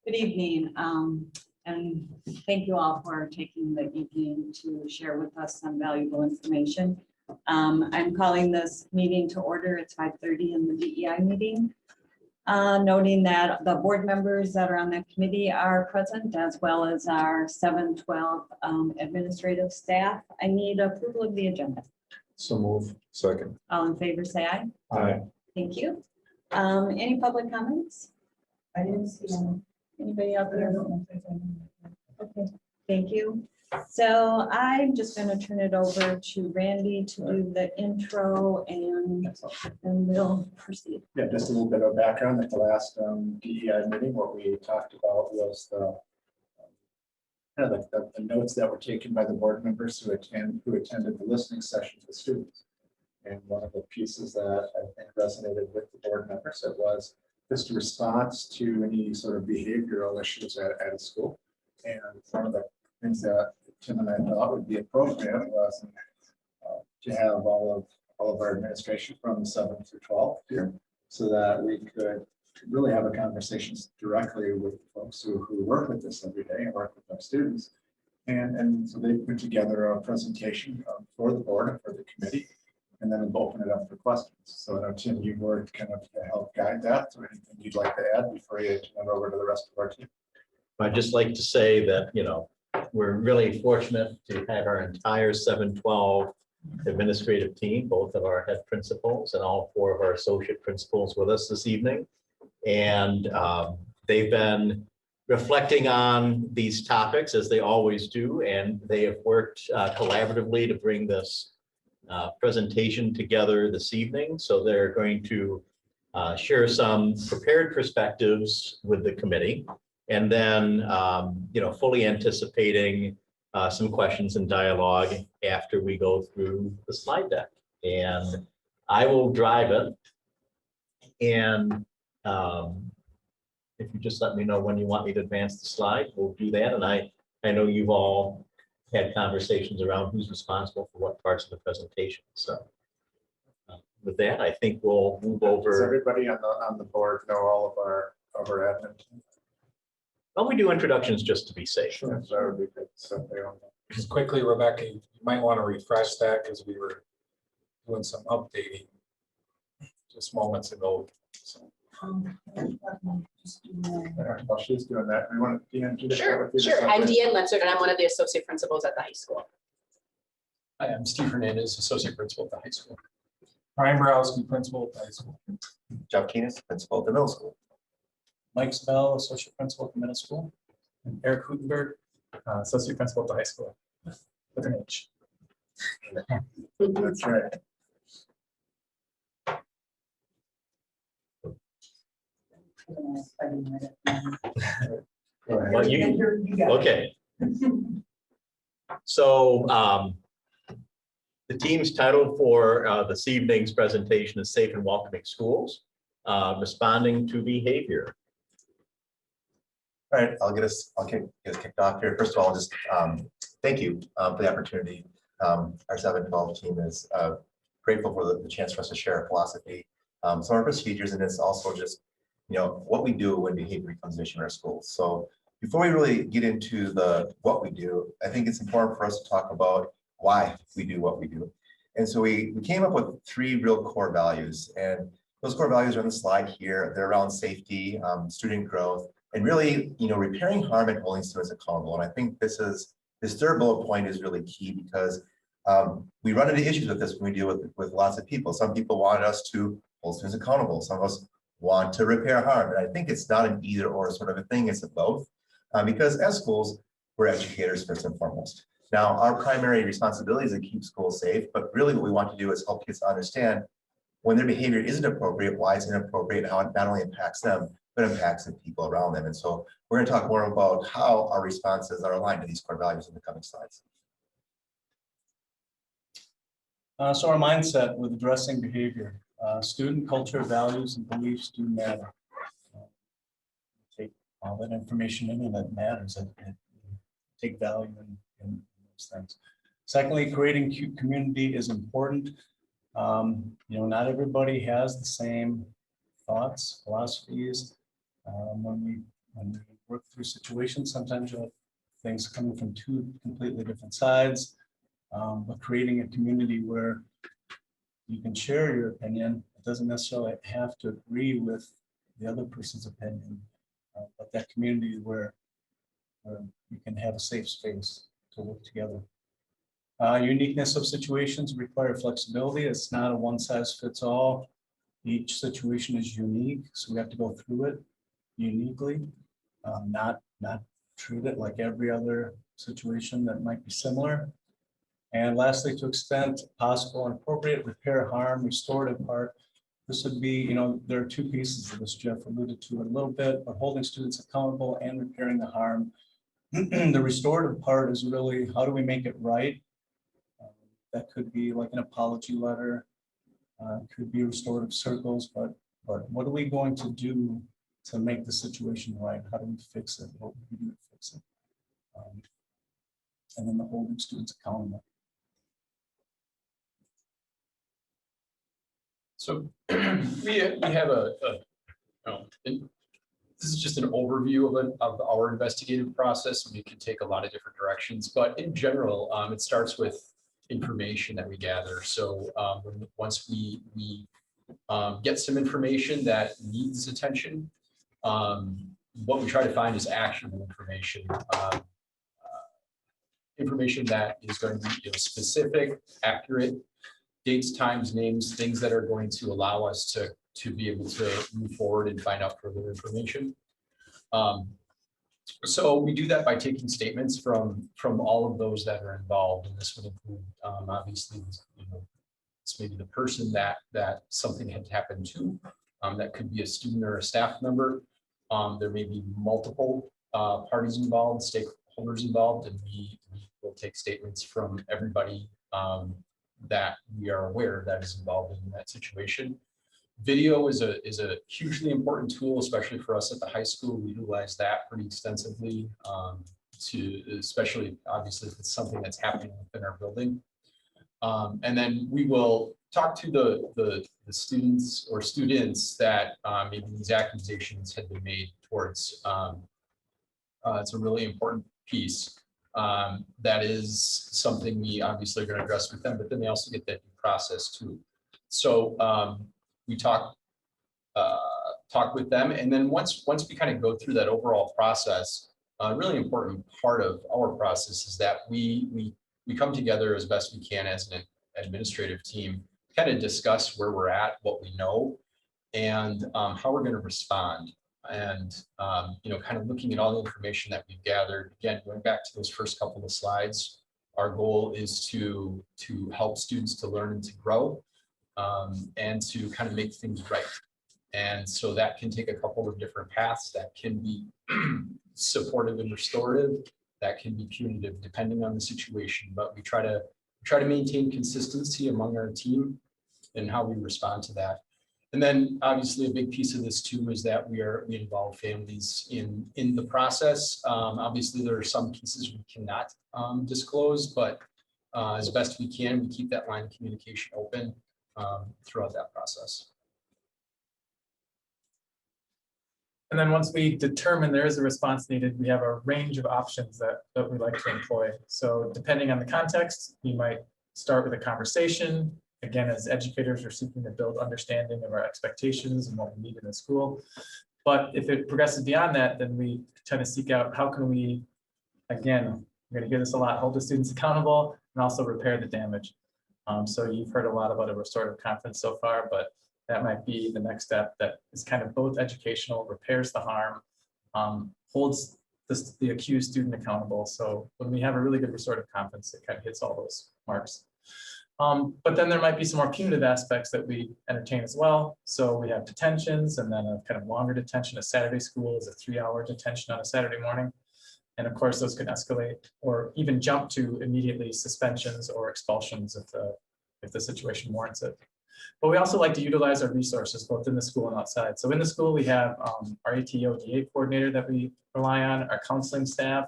Good evening, and thank you all for taking the evening to share with us some valuable information. I'm calling this meeting to order. It's 5:30 in the DEI meeting. Noting that the board members that are on that committee are present, as well as our 712 administrative staff. I need approval of the agenda. So move. Second. All in favor, say aye. Aye. Thank you. Any public comments? I didn't see any. Anybody out I there? don't know if there's any. Okay, thank you. So I'm just going to turn it over to Randy to do the intro and we'll proceed. Yeah, just a little bit of background. At the last DEI meeting, what we talked about was the kind of the notes that were taken by the board members who attended the listening sessions with students. And one of the pieces that I think resonated with the board members, it was just a response to any sort of behavioral issues at a school. And one of the things that Tim and I thought would be appropriate was to have all of our administration from 7 through 12 here, so that we could really have a conversation directly with folks who work with this every day and work with our students. And so they put together a presentation for the board and for the committee, and then we'll open it up for questions. So I know, Tim, you worked kind of to help guide that. So anything you'd like to add before you turn it over to the rest of our team? I'd just like to say that, you know, we're really fortunate to have our entire 712 administrative team, both of our head principals and all 4 of our associate principals with us this evening. And they've been reflecting on these topics as they always do, and they have worked collaboratively to bring this presentation together this evening. So they're going to share some prepared perspectives with the committee, and then you know, fully anticipating some questions and dialogue after we go through the slide deck. And I will drive it, and if you just let me know when you want me to advance the slide, we'll do that. And I know you've all had conversations around who's responsible for what parts of the presentation. So with that, I think we'll move over. Does everybody on the board know all of our admin team? Well, we do introductions just to be safe. Sure. That would be good. So they all know. Just quickly, Rebecca, you might want to refresh that because we were doing some updating just moments ago. So. While she's doing that, we want to do this. Sure. I'm Deanne Lenzert, and I'm one of the associate principals at the high school. Hi, I'm Steve Hernandez, associate principal at the high school. Brian Borowski, principal at the high school. Jeff Keenest, principal at the middle school. Mike Spell, associate principal at the middle school. And Eric Hutenberg, associate principal at the high school. With an H. That's right. Well, okay. So the team's title for this evening's presentation is Safe and Welcoming Schools, Responding to Behavior. All right, I'll get us kicked off here. First of all, just thank you for the opportunity. Our 712 team is grateful for the chance for us to share our philosophy, some of our procedures, and it's also just, you know, what we do when behavior becomes an issue in our schools. So before we really get into what we do, I think it's important for us to talk about why we do what we do. And so we came up with 3 real core values, and those core values are on the slide here. They're around safety, student growth, and really, you know, repairing harm and holding students accountable. And I think this 3rd bullet point is really key because we run into issues with this when we deal with lots of people. Some people wanted us to hold students accountable. Some of us want to repair harm. And I think it's not an either or sort of a thing, it's a both. Because as schools, we're educators first and foremost. Now, our primary responsibility is to keep schools safe, but really what we want to do is help kids understand when their behavior isn't appropriate, why it's inappropriate, and how it not only impacts them, but impacts the people around them. And so we're going to talk more about how our responses are aligned to these core values in the coming slides. So our mindset with addressing behavior, student culture, values, and beliefs do matter. Take all that information in and that matters, and take value in those things. Secondly, creating community is important. You know, not everybody has the same thoughts, philosophies. When we work through situations. Sometimes you'll have things coming from two completely different sides, but creating a community where you can share your opinion. It doesn't necessarily have to agree with the other person's opinion, but that community where you can have a safe space to work together. Uniqueness of situations require flexibility. It's not a one size fits all. Each situation is unique, so we have to go through it uniquely, not treat it like every other situation that might be similar. And lastly, to extent possible and appropriate, repair harm, restorative part. This would be, there are two pieces of this. Jeff alluded to it a little bit, but holding students accountable and repairing the harm. The restorative part is really, how do we make it right? That could be like an apology letter, could be restorative circles, but what are we going to do to make the situation right? How do we fix it? What would we do to fix it? And then the holding students accountable. So we have this is just an overview of our investigative process, and we can take a lot of different directions. But in general, it starts with information that we gather. So once we get some information that needs attention, what we try to find is actionable information. Information that is going to be specific, accurate, dates, times, names, things that are going to allow us to be able to move forward and find out further information. So we do that by taking statements from all of those that are involved, and this would include obviously, it's maybe the person that something had happened to. That could be a student or a staff member. There may be multiple parties involved, stakeholders involved, and we will take statements from everybody that we are aware that is involved in that situation. Video is a hugely important tool, especially for us at the high school. We utilize that pretty extensively, especially obviously if it's something that's happening within our building. And then we will talk to the students that maybe these accusations had been made towards. It's a really important piece. That is something we obviously are going to address with them, but then they also get that due process too. So we talk with them, and then once we kind of go through that overall process, a really important part of our process is that we come together as best we can as an administrative team, kind of discuss where we're at, what we know, and how we're going to respond. And kind of looking at all the information that we've gathered. Again, going back to those first couple of slides, our goal is to help students to learn and to grow, and to kind of make things right. And so that can take a couple of different paths. That can be supportive and restorative. That can be punitive, depending on the situation. But we try to maintain consistency among our team and how we respond to that. And then obviously a big piece of this too is that we involve families in the process. Obviously there are some pieces we cannot disclose, but as best we can, we keep that line of communication open throughout that process. And then once we determine there is a response needed, we have a range of options that we like to employ. So depending on the context, we might start with a conversation. Again, as educators, we're seeking to build understanding of our expectations and what we need in the school. But if it progresses beyond that, then we try to seek out how can we, again, we're going to hear this a lot, hold the students accountable and also repair the damage. So you've heard a lot about a restorative conference so far, but that might be the next step that is kind of both educational, repairs the harm, holds the accused student accountable. So when we have a really good restorative conference, it kind of hits all those marks. But then there might be some more punitive aspects that we entertain as well. So we have detentions, and then a kind of longer detention. A Saturday school is a 3-hour detention on a Saturday morning. And of course, those can escalate or even jump to immediately suspensions or expulsions if the situation warrants it. But we also like to utilize our resources both in the school and outside. So in the school, we have our ATO DA coordinator that we rely on, our counseling staff,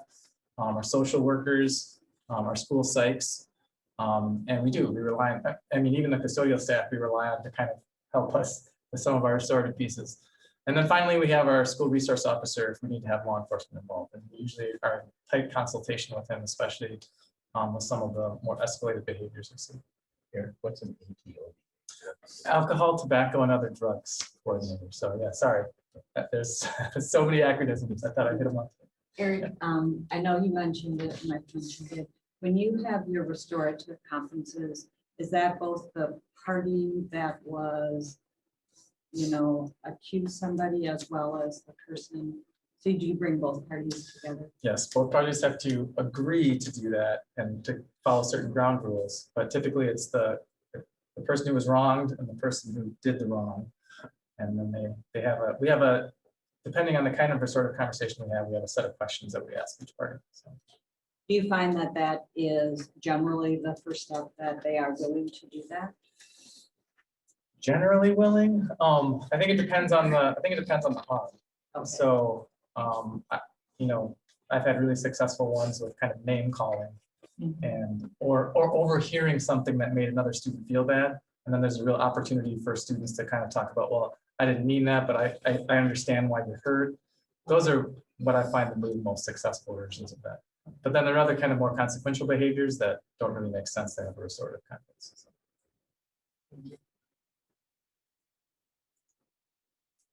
our social workers, our school psychs. And we rely on, I mean, even the custodial staff we rely on to kind of help us with some of our restorative pieces. And then finally, we have our school resource officer if we need to have law enforcement involved. And we usually are in tight consultation with him, especially with some of the more escalated behaviors we see. Here, what's an ATO? Alcohol, tobacco, and other drugs coordinator. So yeah, sorry. There's so many acronyms. I thought I'd hit them up. Eric, I know you mentioned it, and I've mentioned it. When you have your restorative conferences, is that both the party that was, you know, accused somebody as well as the person? So do you bring both parties together? Yes, both parties have to agree to do that and to follow certain ground rules. But typically it's the person who was wronged and the person who did the wrong. And then we have a, depending on the kind of restorative conversation we have a set of questions that we ask each party. So. Do you find that that is generally the first step, that they are willing to do that? Generally willing. I think it depends on the harm. Okay. So, you know, I've had really successful ones with kind of name calling and or overhearing something that made another student feel bad. And then there's a real opportunity for students to kind of talk about, well, I didn't mean that, but I understand why you're hurt. Those are what I find the most successful versions of that. But then there are other kind of more consequential behaviors that don't really make sense to have a restorative conference.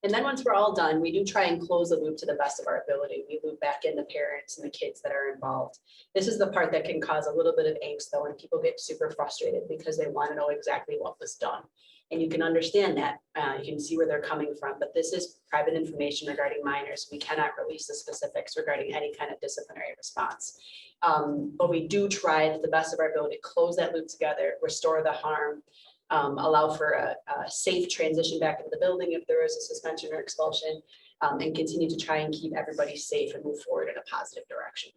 And then once we're all done, we do try and close the loop to the best of our ability. We loop back in the parents and the kids that are involved. This is the part that can cause a little bit of angst though, when people get super frustrated because they want to know exactly what was done. And you can understand that, you can see where they're coming from, but this is private information regarding minors. We cannot release the specifics regarding any kind of disciplinary response. But we do try to the best of our ability to close that loop together, restore the harm, allow for a safe transition back into the building if there is a suspension or expulsion, and continue to try and keep everybody safe and move forward in a positive direction.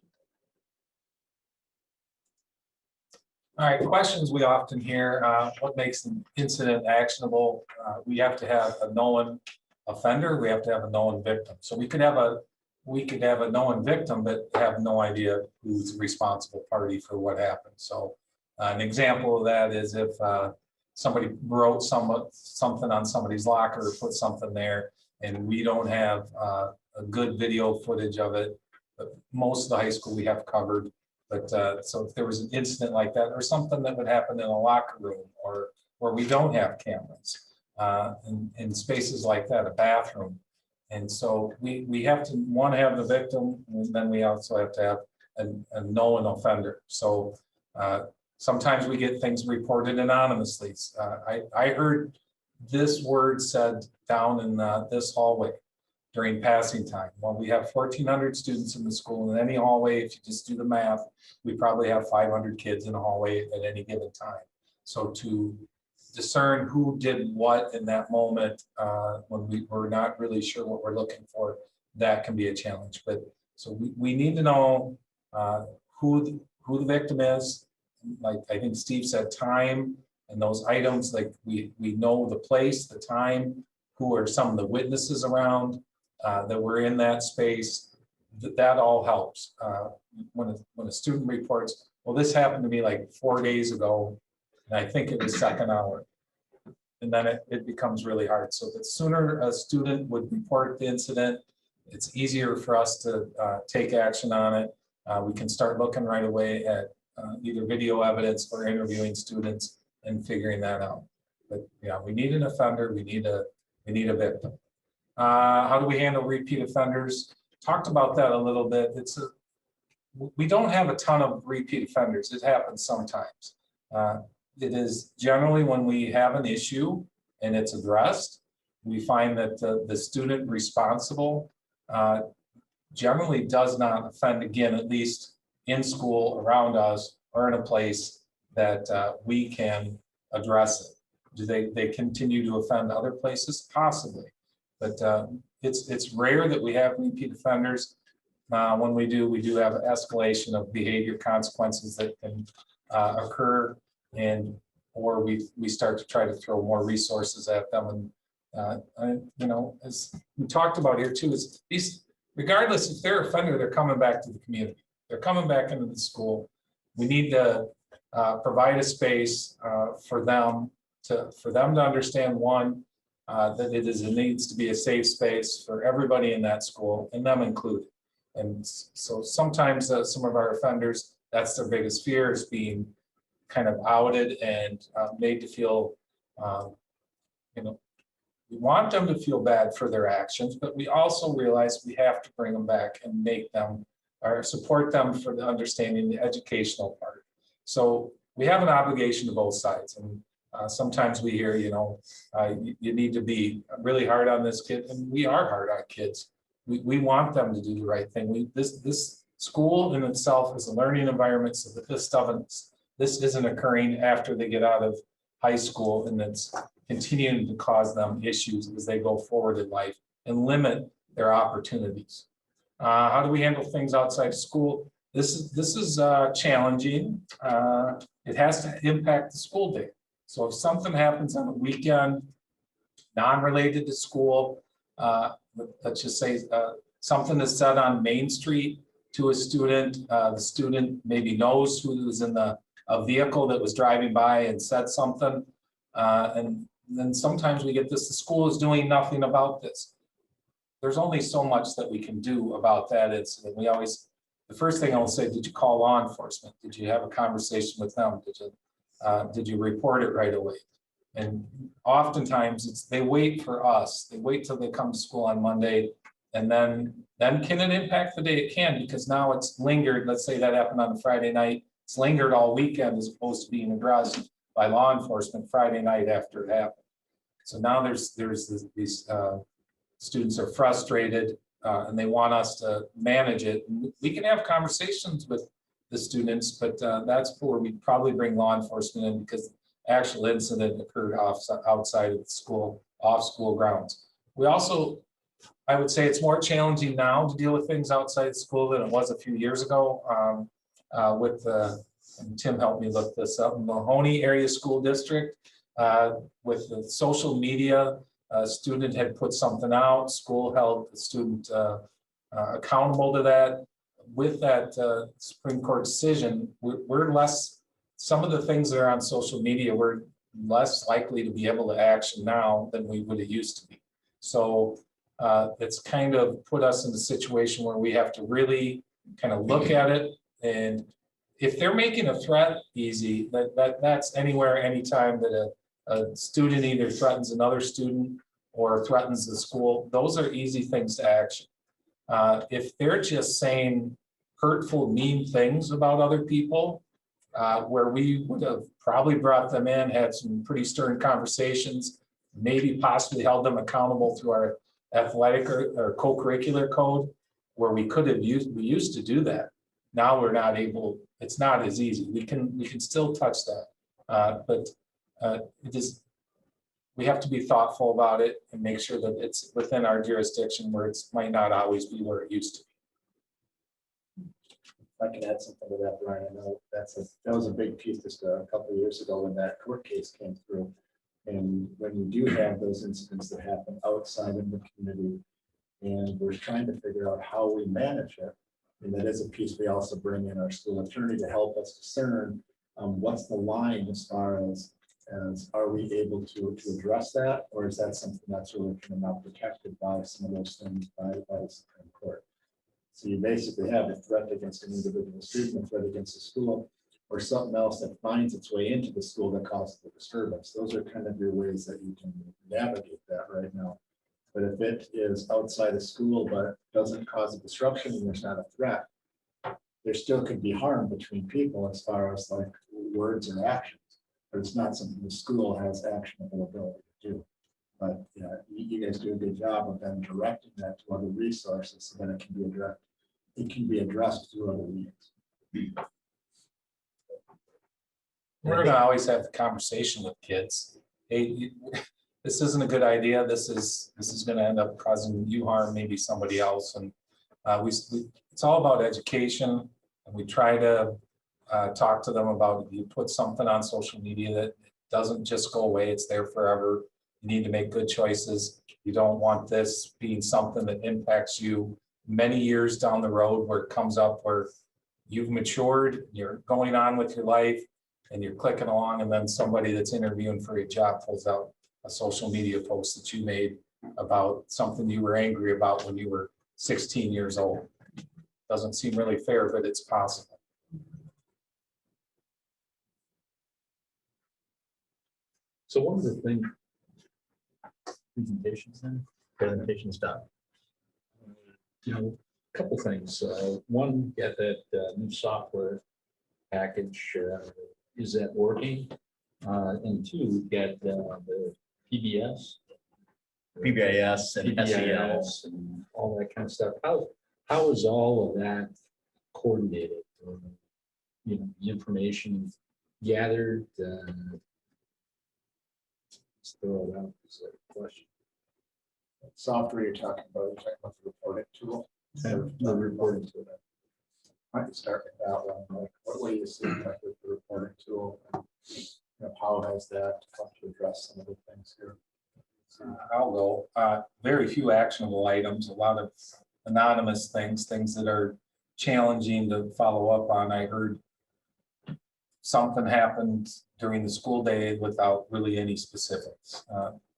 All right, questions we often hear, what makes an incident actionable? We have to have a known offender, we have to have a known victim. So we could have a known victim, but have no idea who's the responsible party for what happened. So an example of that is if somebody wrote something on somebody's locker or put something there, and we don't have a good video footage of it. But most of the high school we have covered. But so if there was an incident like that, or something that would happen in a locker room, or where we don't have cameras, in spaces like that, a bathroom. And so we have to have the victim, and then we also have to have a known offender. So sometimes we get things reported anonymously. I heard this word said down in this hallway during passing time. Well, we have 1,400 students in the school. In any hallway, if you just do the math, we probably have 500 kids in a hallway at any given time. So to discern who did what in that moment, when we're not really sure what we're looking for, that can be a challenge. But so we need to know who the victim is. Like I think Steve said, time and those items, like we know the place, the time, who are some of the witnesses around that were in that space. That all helps. When a student reports, well, this happened to me like 4 days ago, and I think it was second hour. And then it becomes really hard. So the sooner a student would report the incident, it's easier for us to take action on it. We can start looking right away at either video evidence or interviewing students and figuring that out. But yeah, we need an offender, we need a victim. How do we handle repeat offenders? Talked about that a little bit. We don't have a ton of repeat offenders. It happens sometimes. It is generally when we have an issue and it's addressed, we find that the student responsible generally does not offend again, at least in school, around us, or in a place that we can address it. Do they continue to offend other places? Possibly, but it's rare that we have repeat offenders. When we do have an escalation of behavior consequences that can occur, or we start to try to throw more resources at them. And you know, as we talked about here too, is these, regardless if they're offender, they're coming back to the community. They're coming back into the school. We need to provide a space for them to understand, one, that it needs to be a safe space for everybody in that school, and them included. And so sometimes some of our offenders, that's their biggest fear, is being kind of outed and made to feel, you know, we want them to feel bad for their actions, but we also realize we have to bring them back and make them or support them for the understanding the educational part. So we have an obligation to both sides. And sometimes we hear, you know, you need to be really hard on this kid, and we are hard on kids. We want them to do the right thing. This school in itself is a learning environment, so that this isn't occurring after they get out of high school, and it's continuing to cause them issues as they go forward in life and limit their opportunities. How do we handle things outside school? This is challenging. It has to impact the school day. So if something happens on a weekend, non-related to school, let's just say something is said on Main Street to a student, the student maybe knows who was in a vehicle that was driving by and said something, and then sometimes we get this, the school is doing nothing about this. There's only so much that we can do about that incident. We always, the first thing I will say, did you call law enforcement? Did you have a conversation with them? Did you report it right away? And oftentimes they wait for us. They wait till they come to school on Monday, and then can it impact the day? It can, because now it's lingered. Let's say that happened on a Friday night. It's lingered all weekend as opposed to being addressed by law enforcement Friday night after it happened. So now there's these students are frustrated and they want us to manage it. We can have conversations with the students, but that's where we probably bring law enforcement in, because the actual incident occurred outside of the school, off school grounds. We also, I would say it's more challenging now to deal with things outside school than it was a few years ago. And Tim helped me look this up, Waunakee Area School District, with the social media, a student had put something out, school held the student accountable to that. With that Supreme Court decision, we're less, some of the things that are on social media, we're less likely to be able to action now than we would have used to be. So it's kind of put us in a situation where we have to really kind of look at it, and if they're making a threat easy, that's anywhere, anytime that a student either threatens another student or threatens the school, those are easy things to action. If they're just saying hurtful, mean things about other people, where we would have probably brought them in, had some pretty stern conversations, maybe possibly held them accountable through our athletic or co-curricular code, where we used to do that. Now we're not able, it's not as easy. We can still touch that, but we have to be thoughtful about it and make sure that it's within our jurisdiction, where it might not always be where it used to be. If I can add something to that, Brian, I know that was a big piece just a couple of years ago when that court case came through. And when you do have those incidents that happen outside of the community, and we're trying to figure out how we manage it, and that is a piece we also bring in our school attorney to help us discern what's the line as far as are we able to address that, or is that something that's really kind of now protected by some of those things by the Supreme Court? So you basically have a threat against an individual student, a threat against the school, or something else that finds its way into the school that causes the disturbance. Those are kind of your ways that you can navigate that right now. But if it is outside of school but doesn't cause a disruption and there's not a threat, there still could be harm between people as far as like words or actions. But it's not something the school has actionable ability to do. But yeah, you guys do a good job of then directing that to other resources so that it can be addressed through other means. We're gonna always have the conversation with kids. Hey, this isn't a good idea. This is gonna end up causing you harm, maybe somebody else. And it's all about education. And we try to talk to them about, you put something on social media that doesn't just go away, it's there forever. You need to make good choices. You don't want this being something that impacts you many years down the road, where it comes up where you've matured, you're going on with your life, and you're clicking along, and then somebody that's interviewing for a job pulls out a social media post that you made about something you were angry about when you were 16 years old. Doesn't seem really fair, but it's possible. So one of the things, presentations done. You know, a couple things. One, get that new software package, is that working? And two, get the PBS. PBIS and SEL. PBIS and all that kind of stuff. How is all of that coordinated? You know, the information gathered. Let's throw it out as a question. Software you're talking about the reporting tool. The reporting to that. Might start with that one, like what do you see like with the reporting tool? And, you know, how has that come to address some of the things here? I'll go. Very few actionable items, a lot of anonymous things that are challenging to follow up on. I heard something happened during the school day without really any specifics.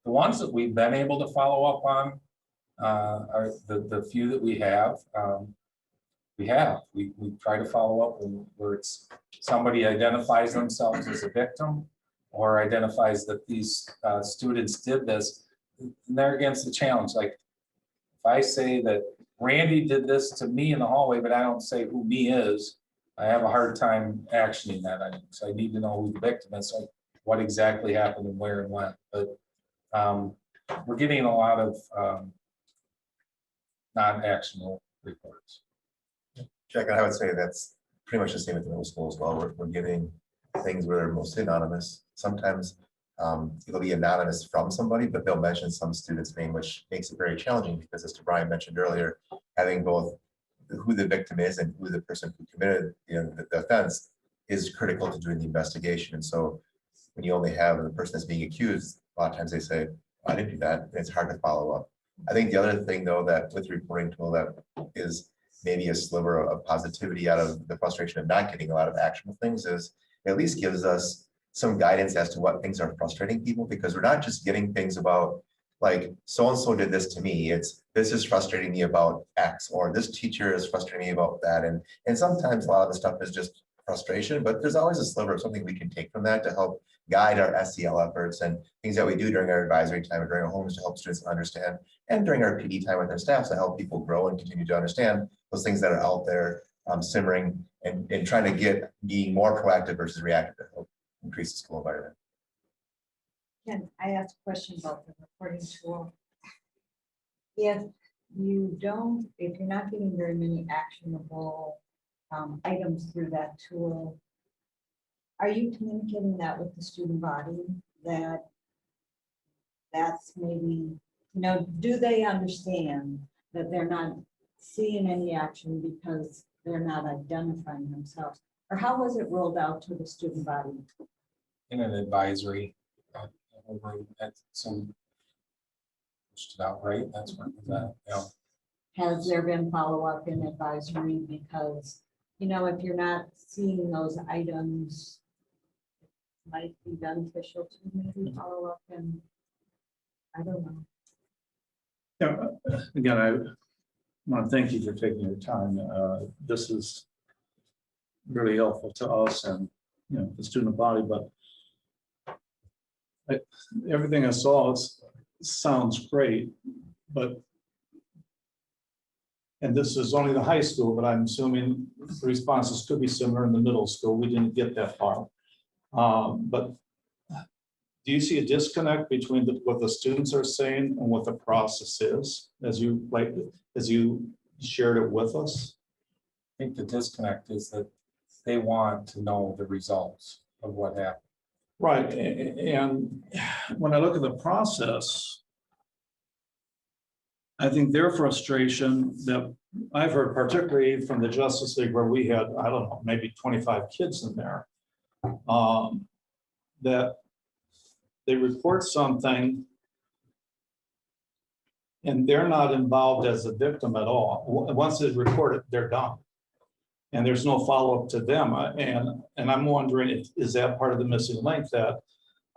The ones that we've been able to follow up on are the few that we have. We try to follow up where it's somebody identifies themselves as a victim or identifies that these students did this. And they're against the challenge. Like if I say that Randy did this to me in the hallway, but I don't say who me is, I have a hard time actioning that. So I need to know who the victim is, so what exactly happened and where and when. But we're getting a lot of non-actionable reports. Jack, I would say that's pretty much the same at the middle school as well. We're getting things where they're mostly anonymous. Sometimes it'll be anonymous from somebody, but they'll mention some student's name, which makes it very challenging because, as Brian mentioned earlier, having both who the victim is and who the person who committed the offense is critical to doing the investigation. And so when you only have the person that's being accused, a lot of times they say, I didn't do that, and it's hard to follow up. I think the other thing, though, that with the reporting tool that is maybe a sliver of positivity out of the frustration of not getting a lot of actionable things is it at least gives us some guidance as to what things are frustrating people, because we're not just getting things about like so-and-so did this to me. It's this is frustrating me about X, or this teacher is frustrating me about that. And sometimes a lot of the stuff is just frustration, but there's always a sliver of something we can take from that to help guide our SEL efforts and things that we do during our advisory time and during our homes to help students understand, and during our PD time with our staff to help people grow and continue to understand those things that are out there simmering and trying to get being more proactive versus reactive to help increase the school environment. Can I ask a question about the reporting tool? If you're not getting very many actionable items through that tool, are you communicating that with the student body that's maybe, do they understand that they're not seeing any action because they're not identifying themselves? Or how was it rolled out to the student body? In an advisory room, some pushed it out, right? That's what was that. Yeah. Has there been follow-up in advisory? Because, if you're not seeing those items, it might be beneficial to maybe follow up, and I don't know. Yeah, again, I want to thank you for taking your time. This is really helpful to us and the student body, but everything I saw sounds great, and this is only the high school, but I'm assuming the responses could be similar in the middle school. We didn't get that far. But do you see a disconnect between what the students are saying and what the process is as you shared it with us? I think the disconnect is that they want to know the results of what happened. Right, and when I look at the process, I think their frustration that I've heard, particularly from the Justice League, where we had, I don't know, maybe 25 kids in there, that they report something and they're not involved as a victim at all. Once they report it, they're done. And there's no follow-up to them. And I'm wondering, is that part of the missing link, that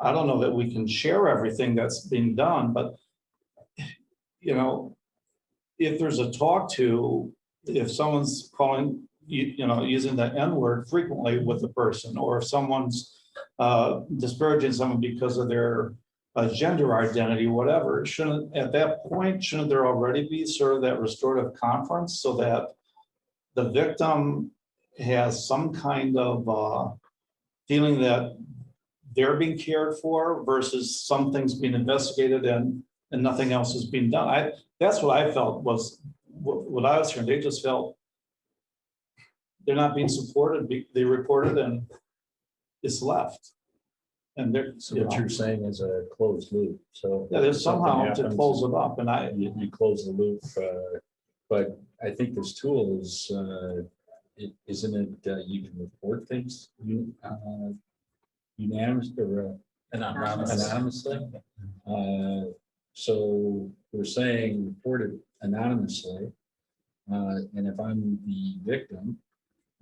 I don't know that we can share everything that's being done, but you know, if there's a talk to, if someone's calling, you know, using the N-word frequently with the person, or if someone's disparaging someone because of their gender identity, whatever, shouldn't, at that point, shouldn't there already be sort of that restorative conference so that the victim has some kind of feeling that they're being cared for versus some things being investigated and nothing else is being done? That's what I felt was what I was hearing. They just felt they're not being supported. They reported and it's left. And they're, So what you're saying is a closed loop, so. yeah, there's somehow to something close happens, it up, and You close the loop, but I think this tool is, isn't it, you can report things unanimous or anonymously. So we're saying report it anonymously. And if I'm the victim,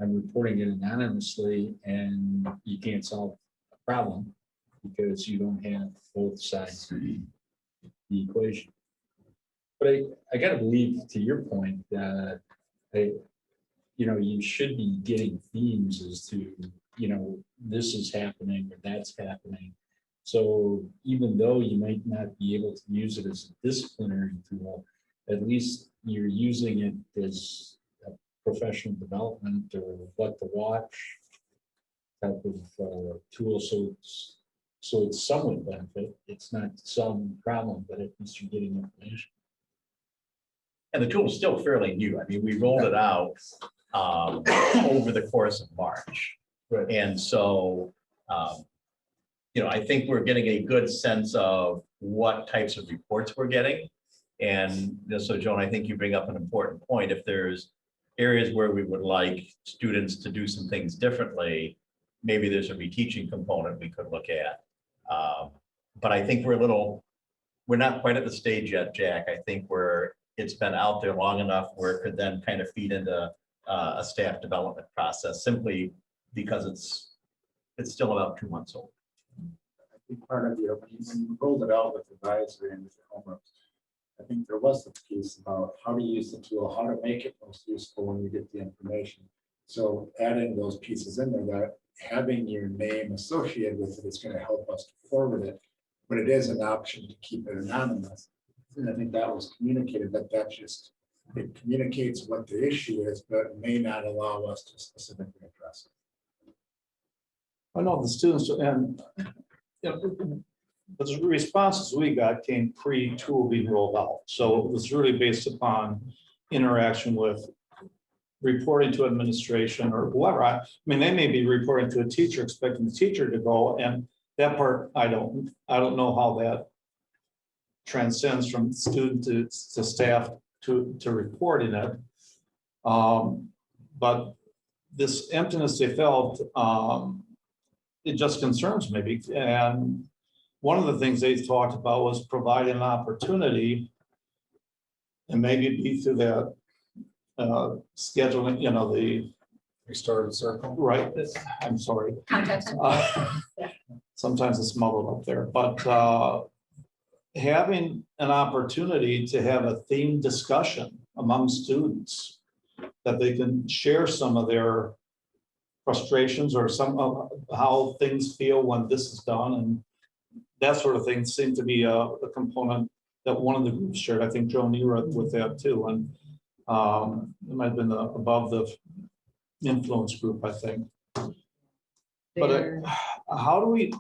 I'm reporting it anonymously, and you can't solve a problem because you don't have both sides of the equation. But I gotta believe, to your point, that you know, you should be getting themes as to, you know, this is happening or that's happening. So even though you might not be able to use it as a disciplinary tool, at least you're using it as a professional development or what to watch type of tool. So it's somewhat benefit. It's not some problem, but at least you're getting information. And the tool is still fairly new. I mean, we rolled it out over the course of March. Right. And so, you know, I think we're getting a good sense of what types of reports we're getting. And so, Joan, I think you bring up an important point. If there's areas where we would like students to do some things differently, maybe there's a reteaching component we could look at. But I think we're not quite at the stage yet, Jack. I think it's been out there long enough where it could then kind of feed into a staff development process, simply because it's still about 2 months old. I think part of the, when you rolled it out with advisory and with the homework, I think there was the piece about how to use the tool, how to make it most useful when you get the information. So adding those pieces in there, that having your name associated with it is going to help us to forward it, but it is an option to keep it anonymous. And I think that was communicated, it communicates what the issue is, but may not allow us to specifically address it. I know the students, and you know, the responses we got came pre-tool being rolled out. So it was really based upon interaction with reporting to administration or whoever. I mean, they may be reporting to a teacher, expecting the teacher to go, and that part, I don't know how that transcends from student to staff to reporting it. But this emptiness they felt, it just concerns me. And one of the things they talked about was providing an opportunity, and maybe be through that scheduling, you know, the Restorative circle. right. I'm sorry. Context. Sometimes it's muddled up there, but having an opportunity to have a themed discussion among students that they can share some of their frustrations or some of how things feel when this is done, and that sort of thing seemed to be a component that one of the groups shared. I think Joan, you were with that too, and it might have been above the influence group, I think. But how do we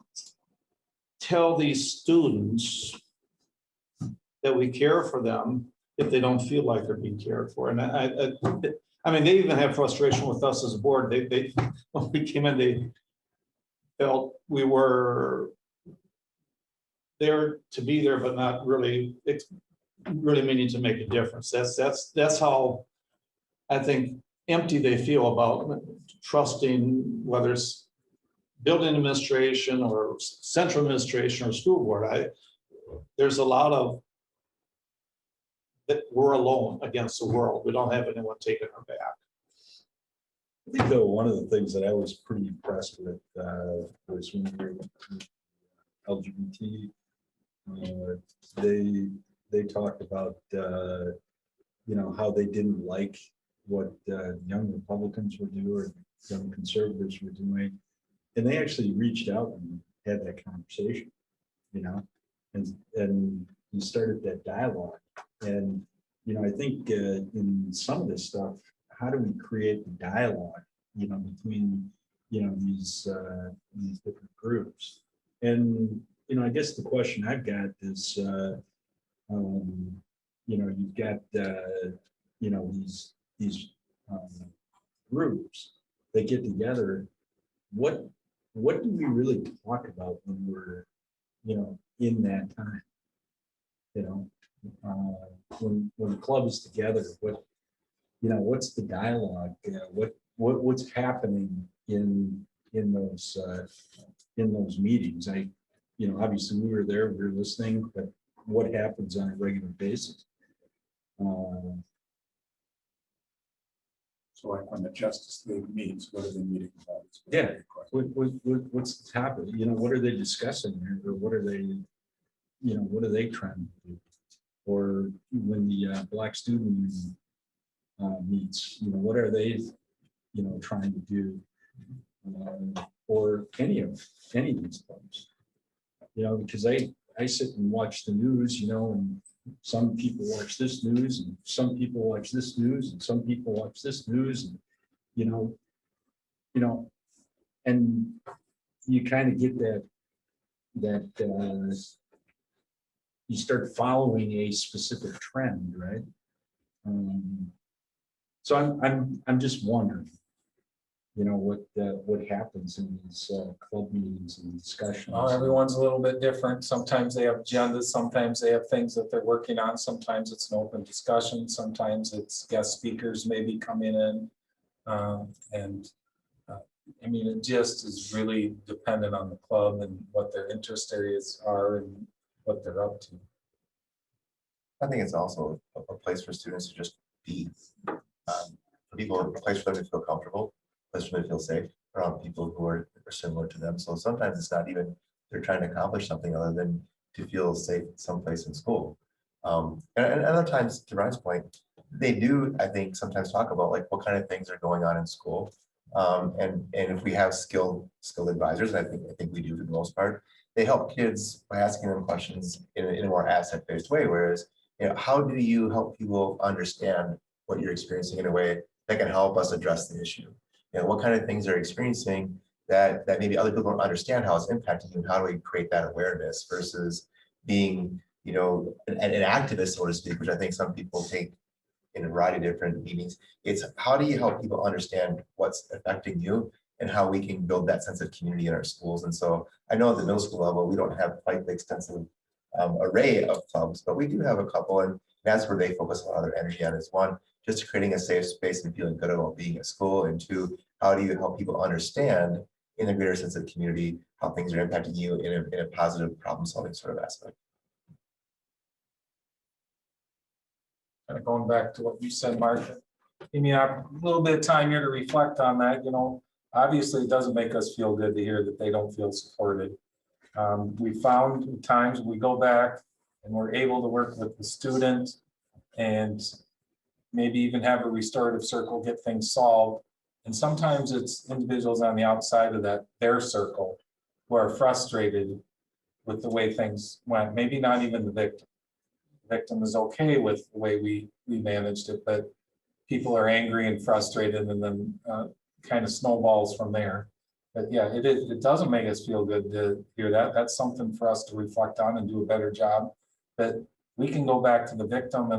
tell these students that we care for them if they don't feel like they're being cared for? And I mean, they even have frustration with us as a board. They when we came in, they felt we were there to be there, but not really. It's really meaning to make a difference. That's how I think empty they feel about trusting, whether it's building administration or central administration or school board. There's a lot of that we're alone against the world. We don't have anyone taking our back. I think though, one of the things that I was pretty impressed with was when we were LGBT. They talked about, how they didn't like what young Republicans were doing or young conservatives were doing. And they actually reached out and had that conversation, and you started that dialogue. And, I think in some of this stuff, how do we create the dialogue, between, these different groups? And, I guess the question I've got is, you've got, these groups that get together. What do we really talk about when we're, in that time? When the club is together, what's the dialogue? What's happening in those meetings? Obviously we were there, we were listening, but what happens on a regular basis? So like when the Justice League meets, what are they meeting about? Yeah. What's the topic? What are they discussing here? Or what are they, what are they trying to do? Or when the Black Student Union meets, what are they, trying to do? Or any of these clubs, because I sit and watch the news, and some people watch this news and some people watch this news and some people watch this news, and and you kind of get that you start following a specific trend, right? So I'm just wondering, what happens in these club meetings and discussions. Oh, everyone's a little bit different. Sometimes they have agendas, sometimes they have things that they're working on, sometimes it's an open discussion, sometimes it's guest speakers maybe coming in. It just is really dependent on the club and what their interest areas are and what they're up to. I think it's also a place for students to just be. For people, a place for them to feel comfortable, a place for them to feel safe around people who are similar to them. So sometimes it's not even they're trying to accomplish something other than to feel safe someplace in school. And other times, to Ryan's point, they do, I think, sometimes talk about like what kind of things are going on in school. And if we have skilled advisors, and I think we do for the most part, they help kids by asking them questions in a more asset-based way. Whereas, how do you help people understand what you're experiencing in a way that can help us address the issue? What kind of things they're experiencing that maybe other people don't understand how it's impacting you, and how do we create that awareness versus being, an activist, so to speak, which I think some people take in a variety of different meetings. It's how do you help people understand what's affecting you and how we can build that sense of community in our schools. And so I know at the middle school level, we don't have quite the extensive array of clubs, but we do have a couple, and that's where they focus a lot of their energy on. Is one, just creating a safe space and feeling good about being at school, and two, how do you help people understand in a greater sense of community how things are impacting you in a positive problem solving sort of aspect. Kind of going back to what you said, Mark, give me a little bit of time here to reflect on that. Obviously it doesn't make us feel good to hear that they don't feel supported. We found times we go back and we're able to work with the student and maybe even have a restorative circle, get things solved. And sometimes it's individuals on the outside of their circle who are frustrated with the way things went. Maybe not even the victim. The victim is okay with the way we managed it, but people are angry and frustrated, and then kind of snowballs from there. But yeah, it doesn't make us feel good to hear that. That's something for us to reflect on and do a better job. That we can go back to the victim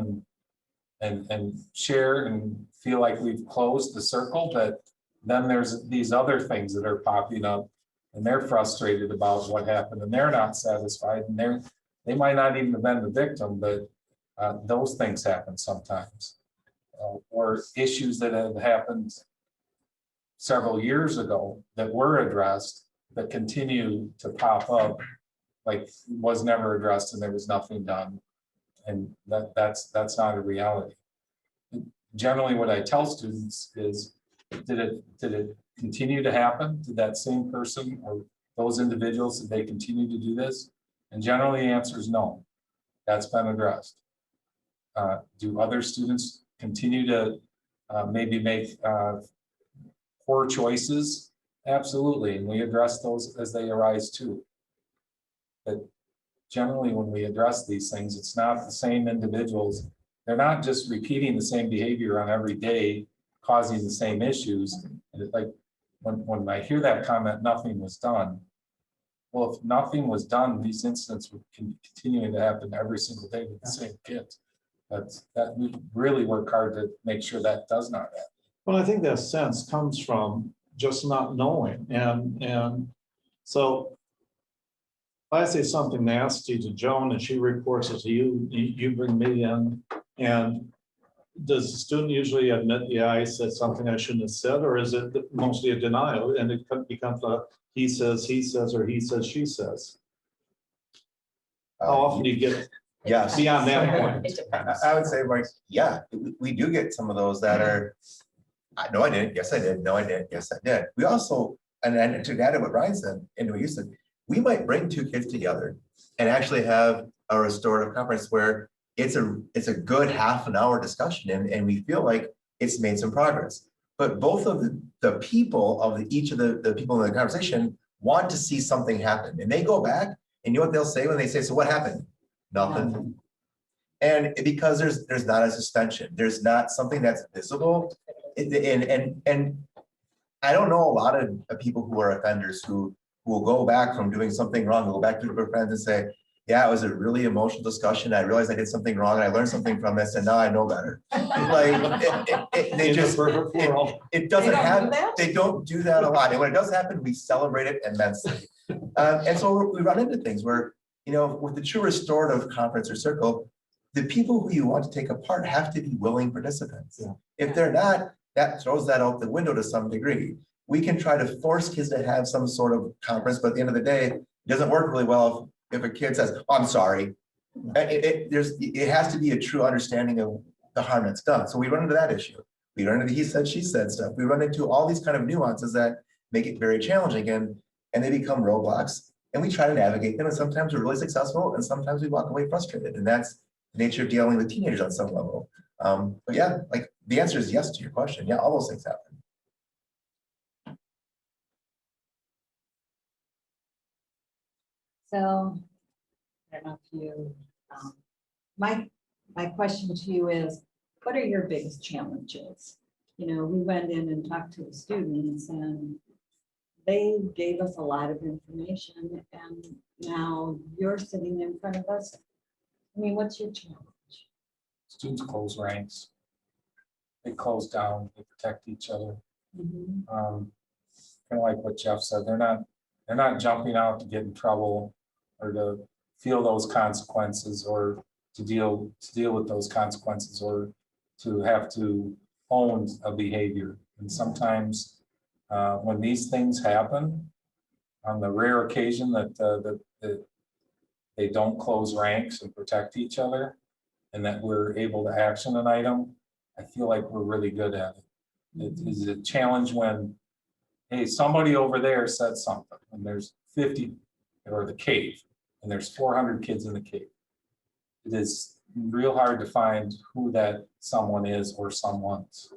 and share and feel like we've closed the circle, but then there's these other things that are popping up, and they're frustrated about what happened, and they're not satisfied, and they might not even have been the victim, but those things happen sometimes. Or issues that have happened several years ago that were addressed that continue to pop up, like was never addressed and there was nothing done. And that's not a reality. Generally, what I tell students is, did it continue to happen? Did that same person or those individuals, that they continue to do this? And generally the answer is no. That's been addressed. Do other students continue to maybe make poor choices? Absolutely, and we address those as they arise too. But generally, when we address these things, it's not the same individuals. They're not just repeating the same behavior on every day, causing the same issues. And it's like, when I hear that comment, nothing was done. Well, if nothing was done, these incidents would continue to happen every single day with the same kids. That we really work hard to make sure that does not happen. Well, I think that sense comes from just not knowing, and so if I say something nasty to Joan and she reports it to you, you bring me in, and does the student usually admit, yeah, I said something I shouldn't have said, or is it mostly a denial and it becomes a he says, or he says, she says? How often do you get beyond that point? It depends. I would say, like, yeah, we do get some of those that are, no, I didn't, yes, I did, no, I didn't, yes, I did. We also, and to add to what Ryan said, and what you said, we might bring two kids together and actually have a restorative conference where it's a good half an hour discussion, and we feel like it's made some progress. But both of the people of each of the people in the conversation want to see something happen, and they go back, and you know what they'll say when they say, so what happened? Nothing. And because there's not a suspension, there's not something that's visible. And I don't know a lot of people who are offenders who will go back from doing something wrong, they'll go back to their friends and say, yeah, it was a really emotional discussion. I realized I did something wrong and I learned something from this, and now I know better. Like they just, it doesn't happen. They don't do that a lot. And when it does happen, we celebrate it immensely. And so we run into things where, you know, with the true restorative conference or circle, the people who you want to take apart have to be willing participants. Yeah. If they're not, that throws that out the window to some degree. We can try to force kids to have some sort of conference, but at the end of the day, it doesn't work really well if a kid says, oh, I'm sorry. It has to be a true understanding of the harm that's done. So we run into that issue. We run into he said, she said stuff. We run into all these kind of nuances that make it very challenging, and they become roadblocks. And we try to navigate them, and sometimes we're really successful, and sometimes we walk away frustrated. And that's the nature of dealing with teenagers on some level. But yeah, like the answer is yes to your question. Yeah, all those things happen. So, I don't know if you, my question to you is, what are your biggest challenges? You know, we went in and talked to the students, and they gave us a lot of information, and now you're sitting in front of us. I mean, what's your challenge? Students close ranks. They close down, they protect each other. Mhm. Kind of like what Jeff said, they're not jumping out to get in trouble or to feel those consequences, or to deal with those consequences, or to have to own a behavior. And sometimes when these things happen, on the rare occasion that they don't close ranks and protect each other, and that we're able to action an item, I feel like we're really good at it. It is a challenge when, hey, somebody over there said something, and there's 50, or the cave, and there's 400 kids in the cave. It is real hard to find who that someone is or someone's.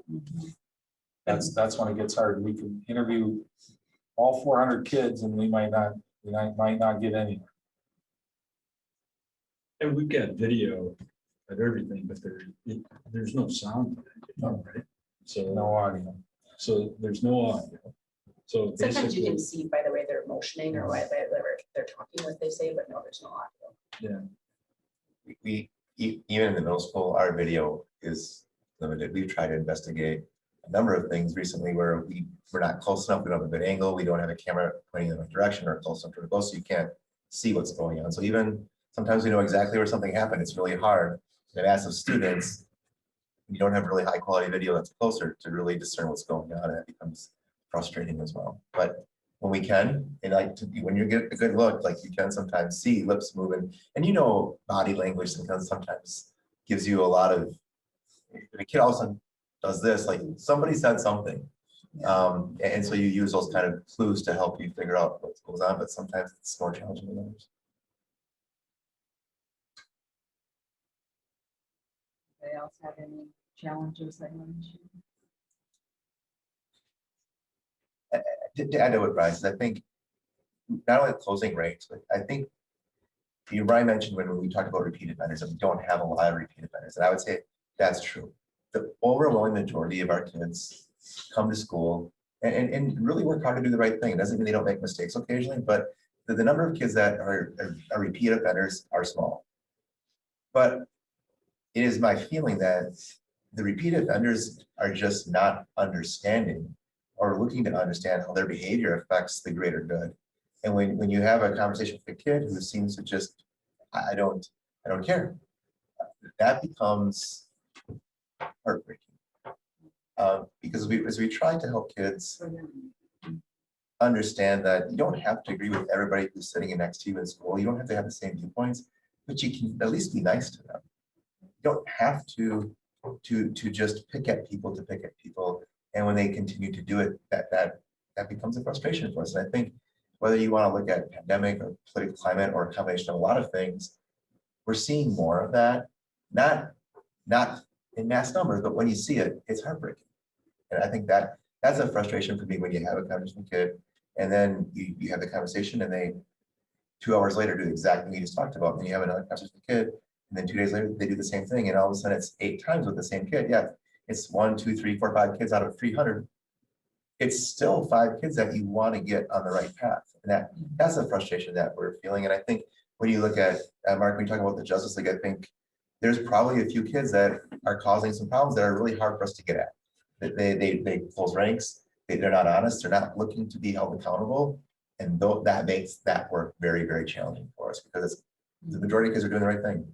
That's when it gets hard. We can interview all 400 kids, and we might not get anywhere. And we've got video of everything, but there's no sound, right? So No audio. So there's no audio. So Sometimes you basically, can see by the way they're motioning or why they're talking what they say, but no, there's no audio. yeah, We even in the middle school, our video is limited. We've tried to investigate a number of things recently where we're not close enough. We don't have a good angle. We don't have a camera pointing in the right direction, or close enough to the close, so you can't see what's going on. So even sometimes we know exactly where something happened. It's really hard. And as of students, you don't have really high quality video that's closer to really discern what's going on, and it becomes frustrating as well. But when we can, and when you get a good look, like you can sometimes see lips moving, and you know body language sometimes gives you a lot of, if a kid all of a sudden does this, like somebody said something, And so you use those kind of clues to help you figure out what goes on, but sometimes it's more challenging than others. Anybody else have any challenges they want to share? To add to what Brian says, I think not only closing rates, but I think Brian mentioned when we talked about repeat offenders, that we don't have a lot of repeat offenders, and I would say that's true. The overwhelming majority of our kids come to school and really work hard to do the right thing. It doesn't mean they don't make mistakes occasionally, but the number of kids that are repeat offenders are small. But it is my feeling that the repeat offenders are just not understanding or looking to understand how their behavior affects the greater good. And when you have a conversation with a kid who seems to just, I don't care, that becomes heartbreaking. Because as we try to help kids understand that you don't have to agree with everybody who's sitting next to you in school. You don't have to have the same viewpoints, but you can at least be nice to them. You don't have to just pick at people to pick at people. And when they continue to do it, that becomes a frustration for us. And I think whether you want to look at pandemic or political climate or a combination of a lot of things, we're seeing more of that, not in mass numbers, but when you see it, it's heartbreaking. And I think that's a frustration for me when you have a conversation with a kid and then you have the conversation and they 2 hours later do exactly what you just talked about. And you have another conversation with a kid and then 2 days later they do the same thing. And all of a sudden it's 8 times with the same kid. Yeah, it's 1, 2, 3, 4, 5 kids out of 300. It's still 5 kids that you want to get on the right path. And that's a frustration that we're feeling. And I think when you look at, Mark, when you talk about the Justice League, I think there's probably a few kids that are causing some problems that are really hard for us to get at. They close ranks, they're not honest, they're not looking to be held accountable. And that makes that work very, very challenging for us because the majority of kids are doing the right thing.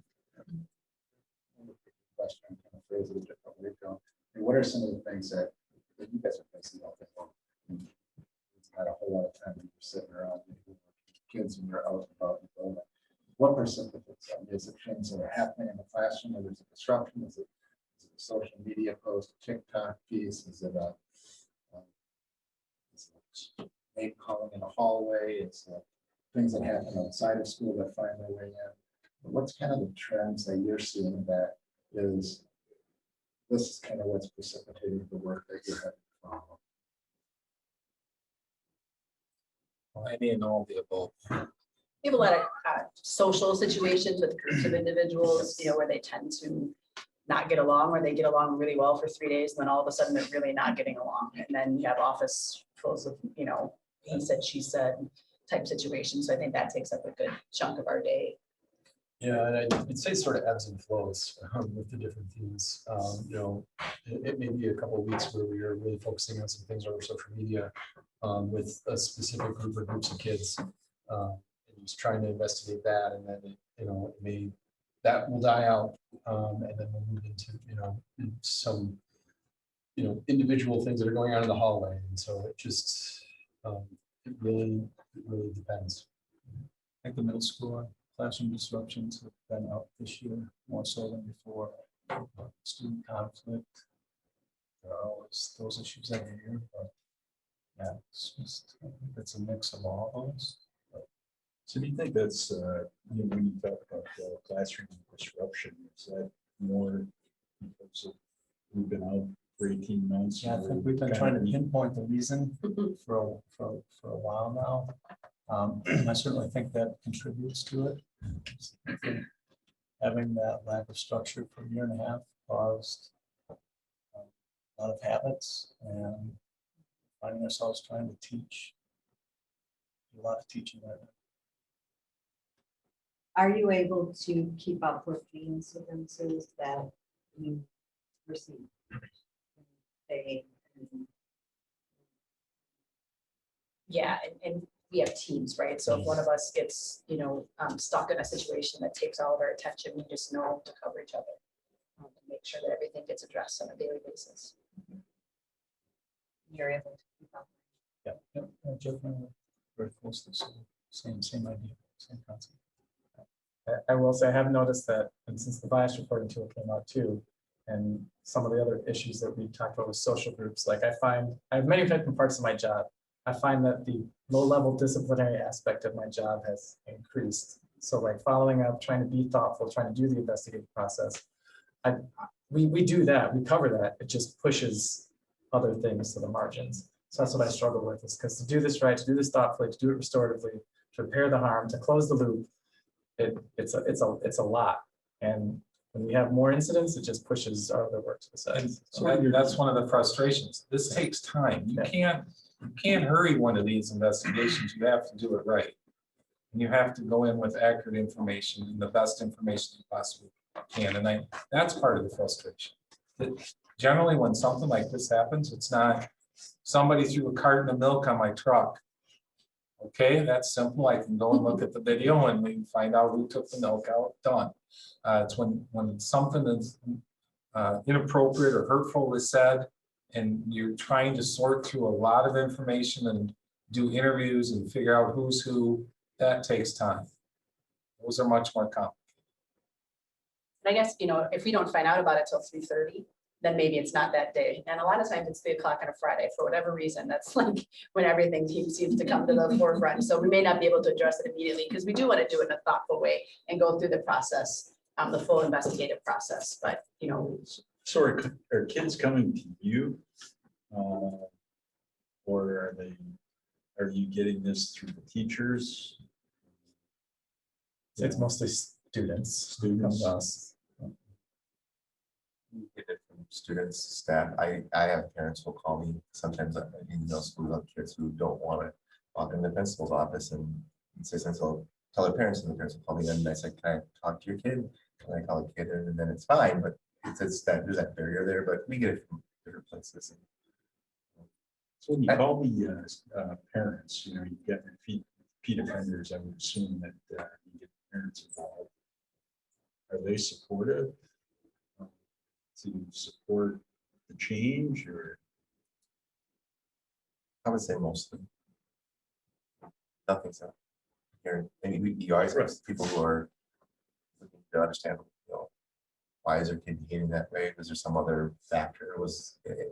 Question, kind of phrase it a different way. What are some of the things that you guys are facing out there? It's not a whole lot of time when you're sitting around with kids and you're out and about in the building. What percent of it is it things that are happening in the classroom, or there's a disruption? Is it a social media post, TikTok piece? Is it a name calling in a hallway? It's things that happen outside of school that find their way in. But what's kind of the trends that you're seeing that is this is kind of what's precipitating the work that you're having to follow? Well, any and all of the above. We have a lot of social situations with groups of individuals, where they tend to not get along, or they get along really well for 3 days, and then all of a sudden they're really not getting along. And then you have office full of, he said, she said type situations. So I think that takes up a good chunk of our day. Yeah, and I'd say sort of ebbs and flows with the different teams. It may be a couple of weeks where we are really focusing on some things over social media with a specific group or groups of kids. And just trying to investigate that, and then that will die out, and then we'll move into some individual things that are going on in the hallway, and so it just it really depends. I think the middle school classroom disruptions have been up this year more so than before. Student conflict, there are always those issues every year, but yeah, it's a mix of all those. So do you think that's, when you talk about classroom disruption, is that more because of we've been out for 18 months? Yeah, I think we've been trying to pinpoint the reason for a while now. I certainly think that contributes to it. I think having that lack of structure for a year and a half caused a lot of habits, and finding ourselves trying to teach. A lot of teaching right now. Are you able to keep up with the incidences that you receive? Yeah, and we have teams, right? So if one of us gets, stuck in a situation that takes all of our attention, we just know to cover each other and make sure that everything gets addressed on a daily basis. You're able to keep up. Yeah, definitely very close to the same idea, same concept. I will say I have noticed that, and since the bias reporting tool came out too, And some of the other issues that we talked about with social groups, like I have many different parts of my job. I find that the low-level disciplinary aspect of my job has increased. So like following up, trying to be thoughtful, trying to do the investigative process. We do that, we cover that. It just pushes other things to the margins. So that's what I struggle with, is because to do this right, to do this thoughtfully, to do it restoratively, to repair the harm, to close the loop, it's a lot. And when we have more incidents, it just pushes our other work to the side. So that's one of the frustrations. This takes time. You can't hurry one of these investigations. You have to do it right. And you have to go in with accurate information and the best information you possibly can. And that's part of the frustration. That generally, when something like this happens, it's not somebody threw a carton of milk on my truck. Okay, that's simple. I can go and look at the video and we can find out who took the milk out. Done. It's when something is inappropriate or hurtful is said, and you're trying to sort through a lot of information and do interviews and figure out who's who. That takes time. Those are much more complicated. I guess, if we don't find out about it till 3:30, then maybe it's not that day. And a lot of times it's 3 o'clock on a Friday for whatever reason. That's like when everything seems to come to the forefront. So we may not be able to address it immediately because we do want to do it in a thoughtful way and go through the process, the full investigative process. But, So are kids coming to you? Or are you getting this through the teachers? It's mostly students. Come to us. We get it from students, staff. I have parents who call me sometimes in middle school of kids who don't want to walk in the principal's office and say something. So tell their parents, and the parents will call me in and I say, can I talk to your kid? Can I call a kid in? And then it's fine, but it's that there's that barrier there, but we get it from different places. So when you call the parents, you get repeat offenders, I would assume that you get parents involved. Are they supportive to support the change, or? I would say mostly. Nothing's up here. Maybe you always have people who are looking to understand, why is their kid behaving that way? Was there some other factor?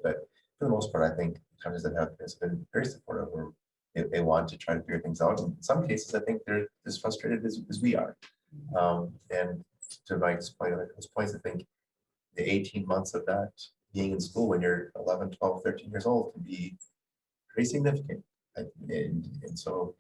But for the most part, I think countries that have been very supportive, or they want to try to figure things out. In some cases, I think they're as frustrated as we are. And to Mike's point, those points, I think the 18 months of that being in school when you're 11, 12, 13 years old can be pretty significant. And so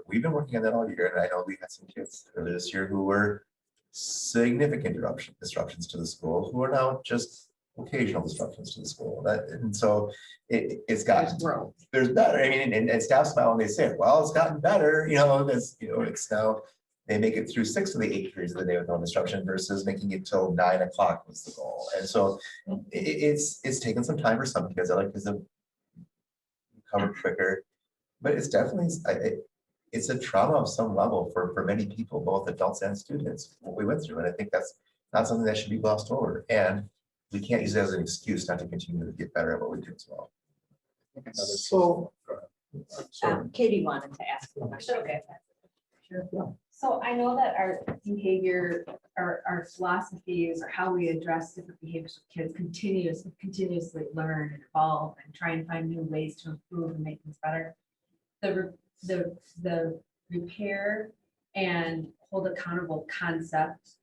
we've been working on that all year. And I know we had some kids earlier this year who were significant disruptions to the school, who are now just occasional disruptions to the school. And so it's gotten growth. There's better. I mean, and staff smile when they say, well, it's gotten better, it's now they make it through 6 of the 8 periods of the day with no disruption versus making it till 9 o'clock was the goal. And so it's taken some time for some kids. I like kids that recover quicker, but it's definitely it's a trauma of some level for many people, both adults and students, what we went through. And I think that's not something that should be glossed over. And we can't use it as an excuse not to continue to get better at what we do as well. So, Katie wanted to ask you a question. Okay. Sure. So I know that our behavior, our philosophies, or how we address different behaviors with kids continuously learn and evolve and try and find new ways to improve and make things better. The repair and hold accountable concept,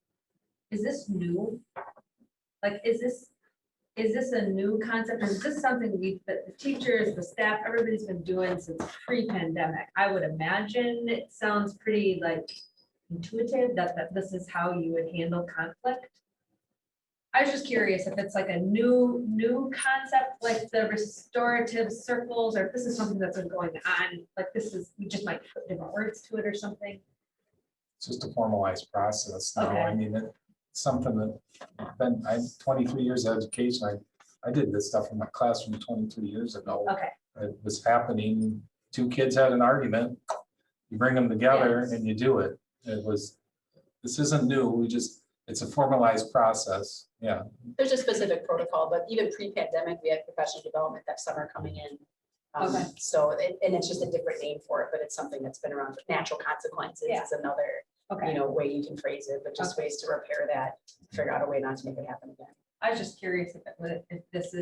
is this new? Like, is this a new concept, or is this something that the teachers, the staff, everybody's been doing since pre-pandemic? I would imagine it sounds pretty like intuitive that this is how you would handle conflict. I was just curious if it's like a new concept, like the restorative circles, or if this is something that's been going on, like we just might put different words to it or something. It's just a formalized process now. Okay. I mean, it's something that I 23 years of education. I did this stuff in my classroom 22 years ago. Okay. It was happening. 2 kids had an argument. You bring them together and you do it. This isn't new. It's a formalized process. Yeah. there's a specific protocol, but even pre-pandemic, we had professional development that summer coming in. Okay. So, and it's just a different name for it, but it's something that's been around. Natural consequences is another, Okay. way you can phrase it, but just ways to repair that, figure out a way not to make it happen again. I was just curious if this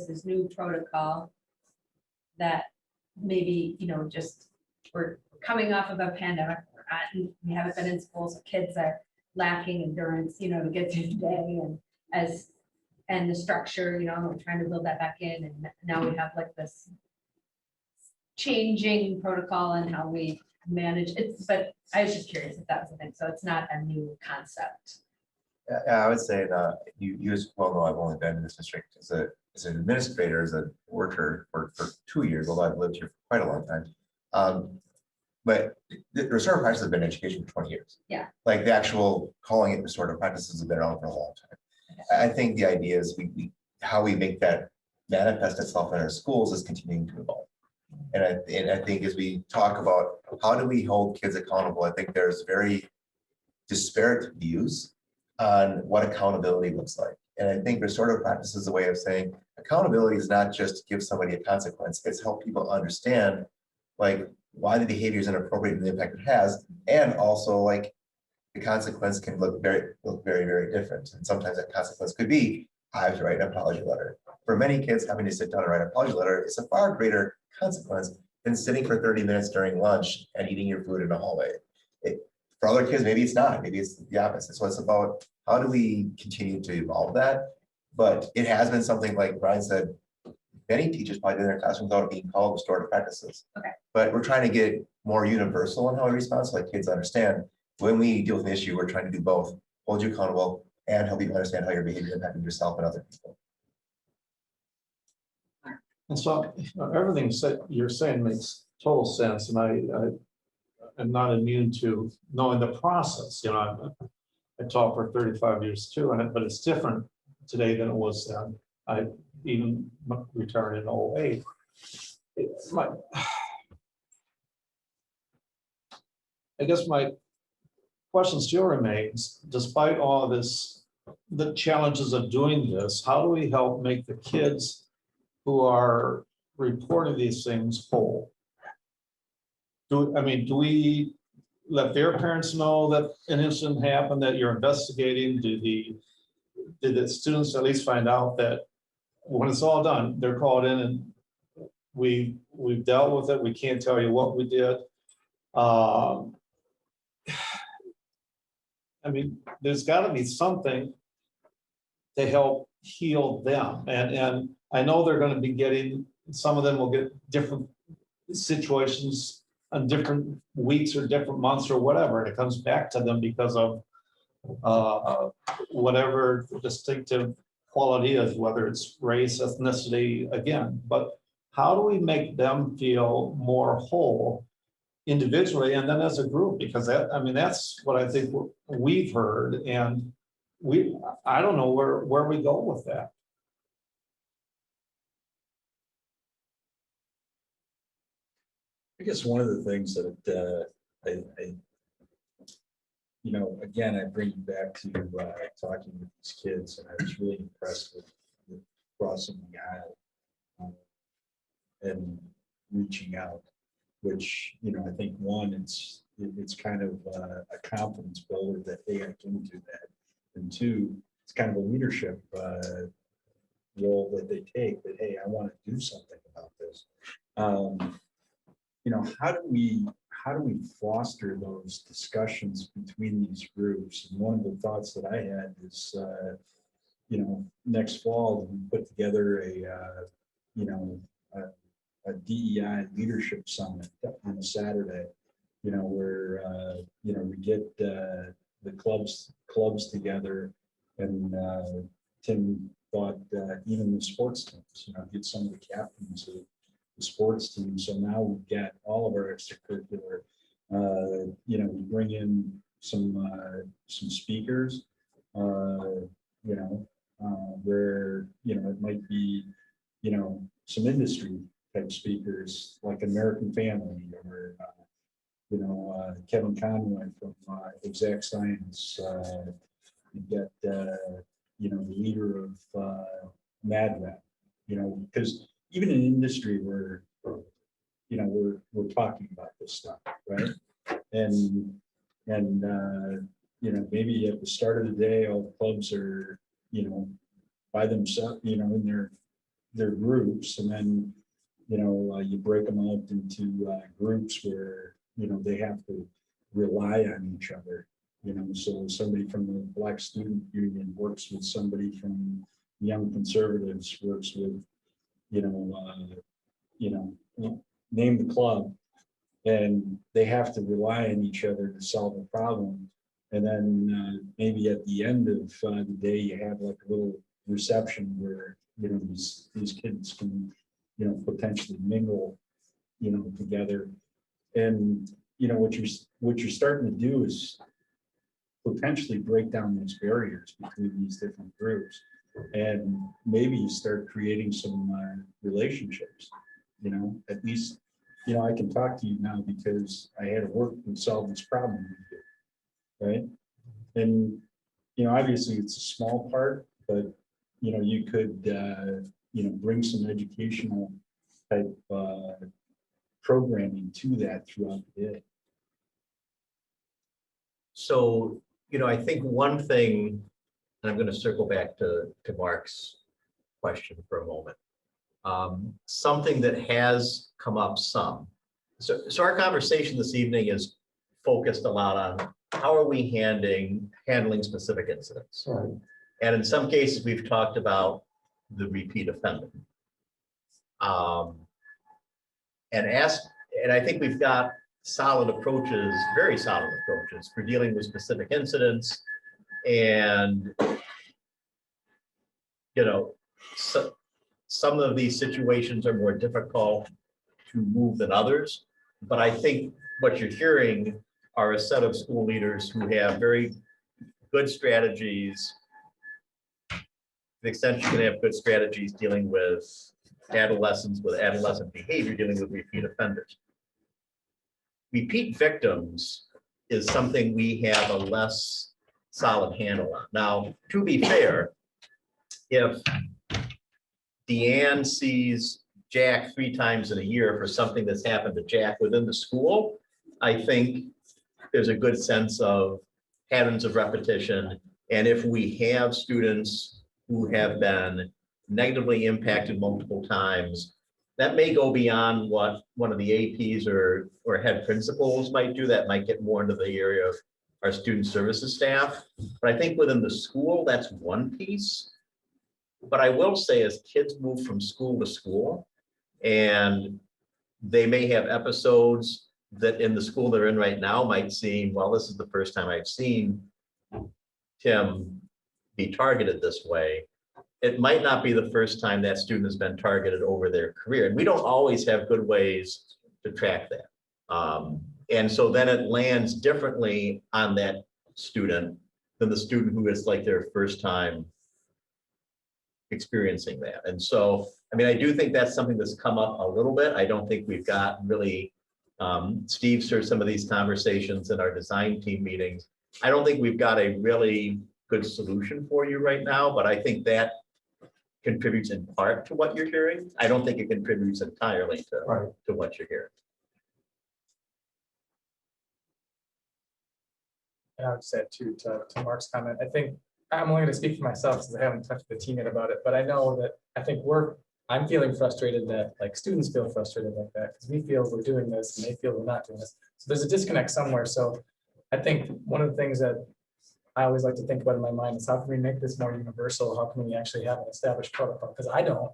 is new protocol that maybe, just we're coming off of a pandemic, we haven't been in school, so kids are lacking endurance, to get through the day and the structure, we're trying to build that back in, and now we have like this changing protocol and how we manage it, but I was just curious if that was the thing, so it's not a new concept. Yeah, I would say that you as well know I've only been in this district as an administrator, as a worker for 2 years, although I've lived here for quite a long time. But the restorative practice has been in education for 20 years. Yeah. Like the actual calling it restorative practices have been around for a long time. I think the idea is how we make that manifest itself in our schools is continuing to evolve. And I think as we talk about how do we hold kids accountable, I think there's very disparate views on what accountability looks like. And I think restorative practice is a way of saying accountability is not just give somebody a consequence, it's help people understand like why the behavior is inappropriate and the impact it has, and also like the consequence can look very, very different. And sometimes that consequence could be, I have to write an apology letter. For many kids, having to sit down and write an apology letter is a far greater consequence than sitting for 30 minutes during lunch and eating your food in the hallway. For other kids, maybe it's not, maybe it's the opposite. So it's about how do we continue to evolve that? But it has been something like Brian said, many teachers probably did in their classroom without it being called restorative practices. Okay. But we're trying to get more universal in how we respond, so like kids understand when we deal with an issue, we're trying to do both, hold you accountable and help you understand how your behavior impacted yourself and other people. And so everything you're saying makes total sense, and I am not immune to knowing the process. I taught for 35 years too, but it's different today than it was then. I even returned in 2008. I guess my question still remains, despite all this, the challenges of doing this, how do we help make the kids who are reporting these things whole? Do we let their parents know that an incident happened that you're investigating? Did the students at least find out that when it's all done, they're called in and we've dealt with it, we can't tell you what we did? There's got to be something to help heal them. And I know they're going to be getting, some of them will get different situations on different weeks or different months or whatever. And it comes back to them because of whatever distinctive quality is, whether it's race, ethnicity, again. But how do we make them feel more whole individually and then as a group? Because that's what I think we've heard, and I don't know where we go with that. I guess one of the things that again, I bring you back to talking with these kids, and I was really impressed with crossing the aisle and reaching out, which, I think one, it's kind of a confidence builder that, hey, I can do that. And two, it's kind of a leadership role that they take, that, hey, I want to do something about this. How do we foster those discussions between these groups? And one of the thoughts that I had is, next fall we put together a DEI Leadership Summit on a Saturday. Where we get the clubs together, and Tim thought even the sports teams, get some of the captains of the sports team. So now we've got all of our extracurricular, we bring in some speakers, where, it might be, some industry type speakers like American Family, or, Kevin Conroy from Exact Science. You've got, the leader of MadRep, because even in industry, we're talking about this stuff, right? And maybe at the start of the day, all the clubs are, by themselves, in their groups, and then, you break them out into groups where, they have to rely on each other. So somebody from the Black Student Union works with somebody from Young Conservatives, works with, name the club, and they have to rely on each other to solve a problem. And then maybe at the end of the day, you have like a little reception where, these kids can, potentially mingle, together. And, what you're starting to do is potentially break down those barriers between these different groups. And maybe you start creating some relationships, at least, I can talk to you now because I had to work and solve this problem with you, right? And, obviously it's a small part, but, you could, bring some educational type programming to that throughout the day. So, I think one thing, and I'm going to circle back to Mark's question for a moment. Something that has come up some. So our conversation this evening is focused a lot on how are we handling specific incidents. Right. And in some cases, we've talked about the repeat offender. And I think we've got solid approaches, very solid approaches for dealing with specific incidents. And, so some of these situations are more difficult to move than others. But I think what you're hearing are a set of school leaders who have very good strategies. To the extent you can have good strategies dealing with adolescents, with adolescent behavior, dealing with repeat offenders. Repeat victims is something we have a less solid handle on. Now, to be fair, if Deanne sees Jack 3 times in a year for something that's happened to Jack within the school, I think there's a good sense of patterns of repetition. And if we have students who have been negatively impacted multiple times, that may go beyond what one of the APs or head principals might do. That might get more into the area of our student services staff. But I think within the school, that's one piece. But I will say, as kids move from school to school, and they may have episodes that in the school they're in right now might seem, well, this is the first time I've seen Tim be targeted this way. It might not be the first time that student has been targeted over their career. And we don't always have good ways to track that. And so then it lands differently on that student than the student who is like their first time experiencing that. And so, I do think that's something that's come up a little bit. I don't think we've got really, Steve started some of these conversations in our design team meetings. I don't think we've got a really good solution for you right now, but I think that contributes in part to what you're hearing. I don't think it contributes entirely to what you're hearing. And I would say too, to Mark's comment, I think I'm only going to speak for myself since I haven't talked to the team yet about it, but I know that I'm feeling frustrated that like students feel frustrated like that because we feel we're doing this and they feel we're not doing this. So there's a disconnect somewhere. So I think one of the things that I always like to think about in my mind is how can we make this more universal? How can we actually have an established protocol? Because I don't.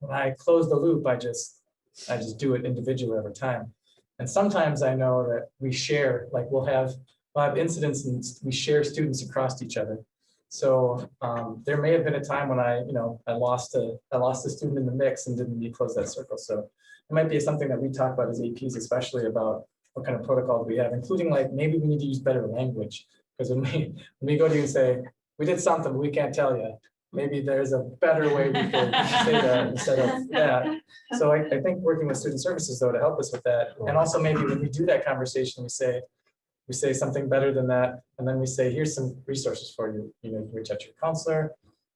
When I close the loop, I just do it individually every time. And sometimes I know that we share, like we'll have incidents and we share students across each other. So there may have been a time when I lost a student in the mix and didn't need to close that circle. So it might be something that we talk about as APs, especially about what kind of protocols we have, including like maybe we need to use better language. Because when we go to you and say, we did something, but we can't tell you, maybe there's a better way we could say that instead of that. So I think working with student services though to help us with that. And also maybe when we do that conversation, we say something better than that. And then we say, here's some resources for you. You know, you can reach out to your counselor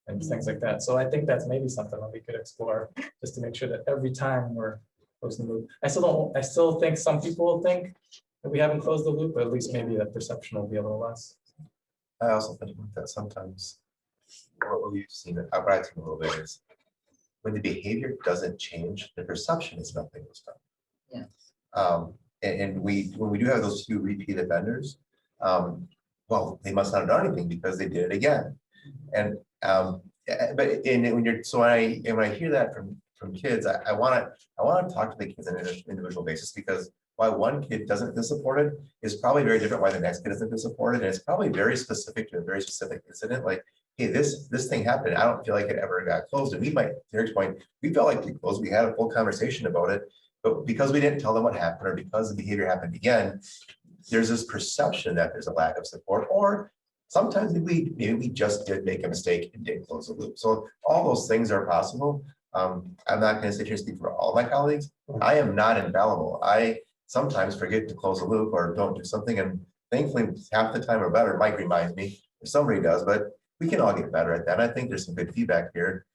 and things like that. So I think that's maybe something that we could explore just to make sure that every time we're closing the loop. I still think some people think that we haven't closed the loop, but at least maybe that perception will be a little less. I also think that sometimes what we've seen, what I've seen a little bit is when the behavior doesn't change, the perception is nothing was done. And when we do have those few repeat offenders, well, they must not have done anything because they did it again. And when you're when I hear that from kids, I want to talk to the kids on an individual basis, because why one kid doesn't feel supported is probably very different why the next kid doesn't feel supported, and it's probably very specific to a very specific incident. Like, hey, this thing happened. I don't feel like it ever got closed, and we might, to Eric's point, we felt like it closed. We had a full conversation about it, but because we didn't tell them what happened, or because the behavior happened again, there's this perception that there's a lack of support, or sometimes maybe we just did make a mistake and didn't close the loop. So all those things are possible. I'm not going to sit here and speak for all my colleagues. I am not infallible. I sometimes forget to close the loop or don't do something, and thankfully half the time or better, Mike reminds me, or somebody does, but we can all get better at that. I think there's some good feedback here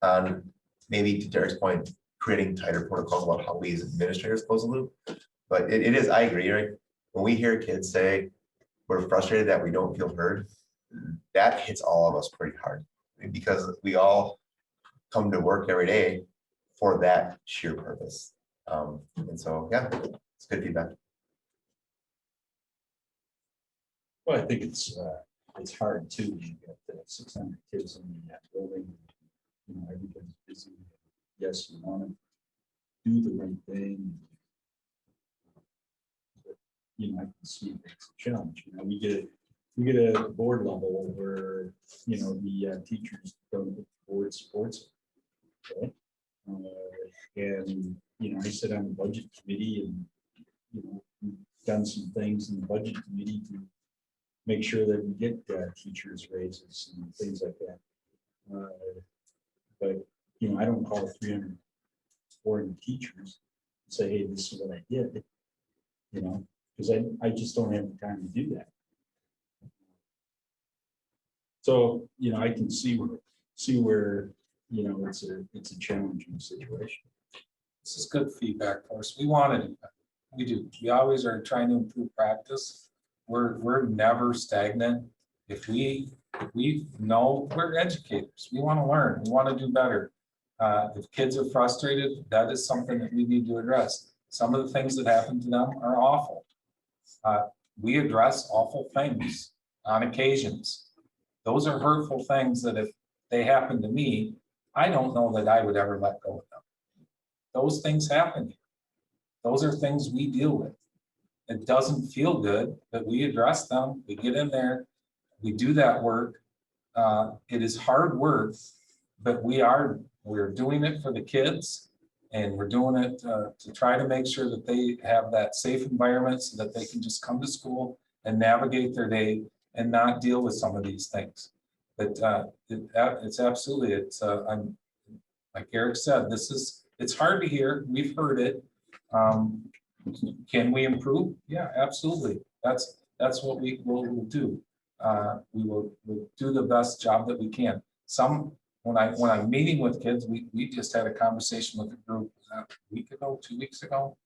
on, maybe to Derek's point, creating tighter protocols about how we as administrators close the loop. But it is, I agree, right? When we hear kids say we're frustrated that we don't feel heard, that hits all of us pretty hard, because we all come to work every day for that sheer purpose. And so, yeah, it's good feedback. Well, I think it's hard too. You got 600 kids in that building. You know, everybody's busy. Yes, you want to do the right thing. But, you know, I can see it's a challenge. You know, we get a board level where, you know, the teachers don't get board supports. Okay? And, you know, I sit on the budget committee, and, you know, we've done some things in the budget committee to make sure that we get teachers raises and things like that. But, you know, I don't call 300 board teachers and say, hey, this is what I did, you know, because I just don't have the time to do that. So, you know, I can see where, you know, it's a challenging situation. This is good feedback for us. We want it. We do. We always are trying to improve practice. We're never stagnant. If we know, we're educators. We want to learn. We want to do better. If kids are frustrated, that is something that we need to address. Some of the things that happen to them are awful. We address awful things on occasions. Those are hurtful things that if they happen to me, I don't know that I would ever let go of them. Those things happen. Those are things we deal with. It doesn't feel good, but we address them. We get in there. We do that work. It is hard work, but we're doing it for the kids, and we're doing it to try to make sure that they have that safe environment so that they can just come to school and navigate their day and not deal with some of these things. But it's absolutely, I'm, like Eric said, it's hard to hear. We've heard it. Can we improve? Yeah, absolutely. That's what we will do. We'll do the best job that we can. When I'm meeting with kids, we just had a conversation with a group a week ago, 2 weeks ago.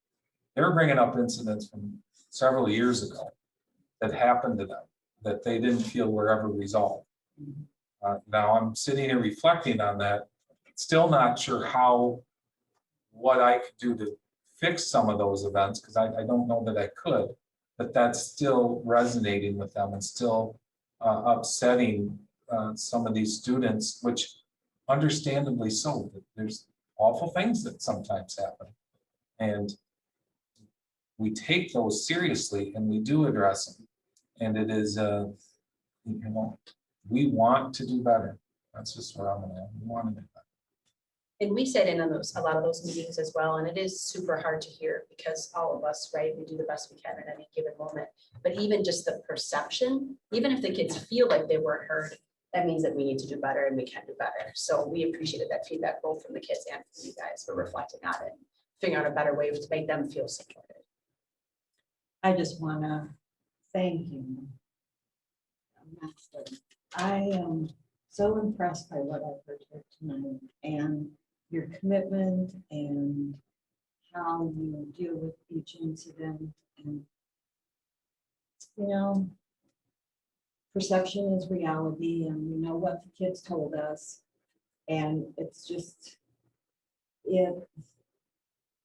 They were bringing up incidents from several years ago that happened to them that they didn't feel were ever resolved. Now I'm sitting here reflecting on that, still not sure what I could do to fix some of those events, because I don't know that I could, but that's still resonating with them and still upsetting some of these students, which understandably so. There's awful things that sometimes happen, and we take those seriously and we do address them. And it is, you know, we want to do better. That's just where I'm at. We want to do better. And we sat in on a lot of those meetings as well, and it is super hard to hear because all of us, right, we do the best we can at any given moment. But even just the perception, even if the kids feel like they weren't heard, that means that we need to do better and we can do better. So we appreciated that feedback both from the kids and from you guys for reflecting on it, figuring out a better way to make them feel supported. I just want to thank you. I am so impressed by what I've heard here tonight, and your commitment and how you deal with each incident. And, you know, perception is reality, and we know what the kids told us. And it's just,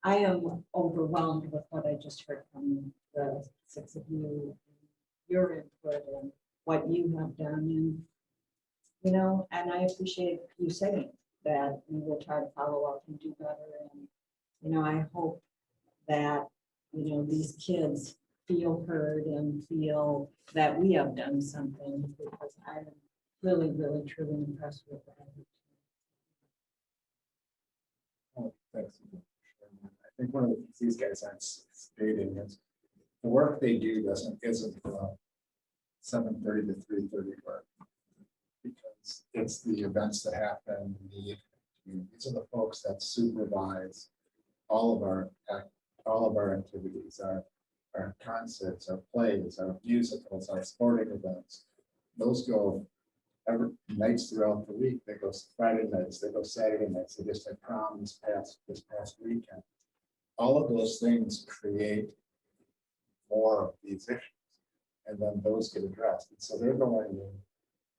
I am overwhelmed with what I just heard from the 6 of you, your input and what you have done. And, you know, and I appreciate you saying that we will try to follow up and do better. And, you know, I hope that, you know, these kids feel heard and feel that we have done something, because I'm really, really, truly impressed with that. Oh, thanks. I think one of the things these guys aren't stating is the work they do isn't 7:30 to 3:30 work. Because it's the events that happen, these are the folks that supervise all of our activities, our concerts, our plays, our musicals, our sporting events. Those go every nights throughout the week. They go Friday nights, they go Saturday nights. They just had prom this past weekend. All of those things create more of these issues, and then those get addressed. And so they're going to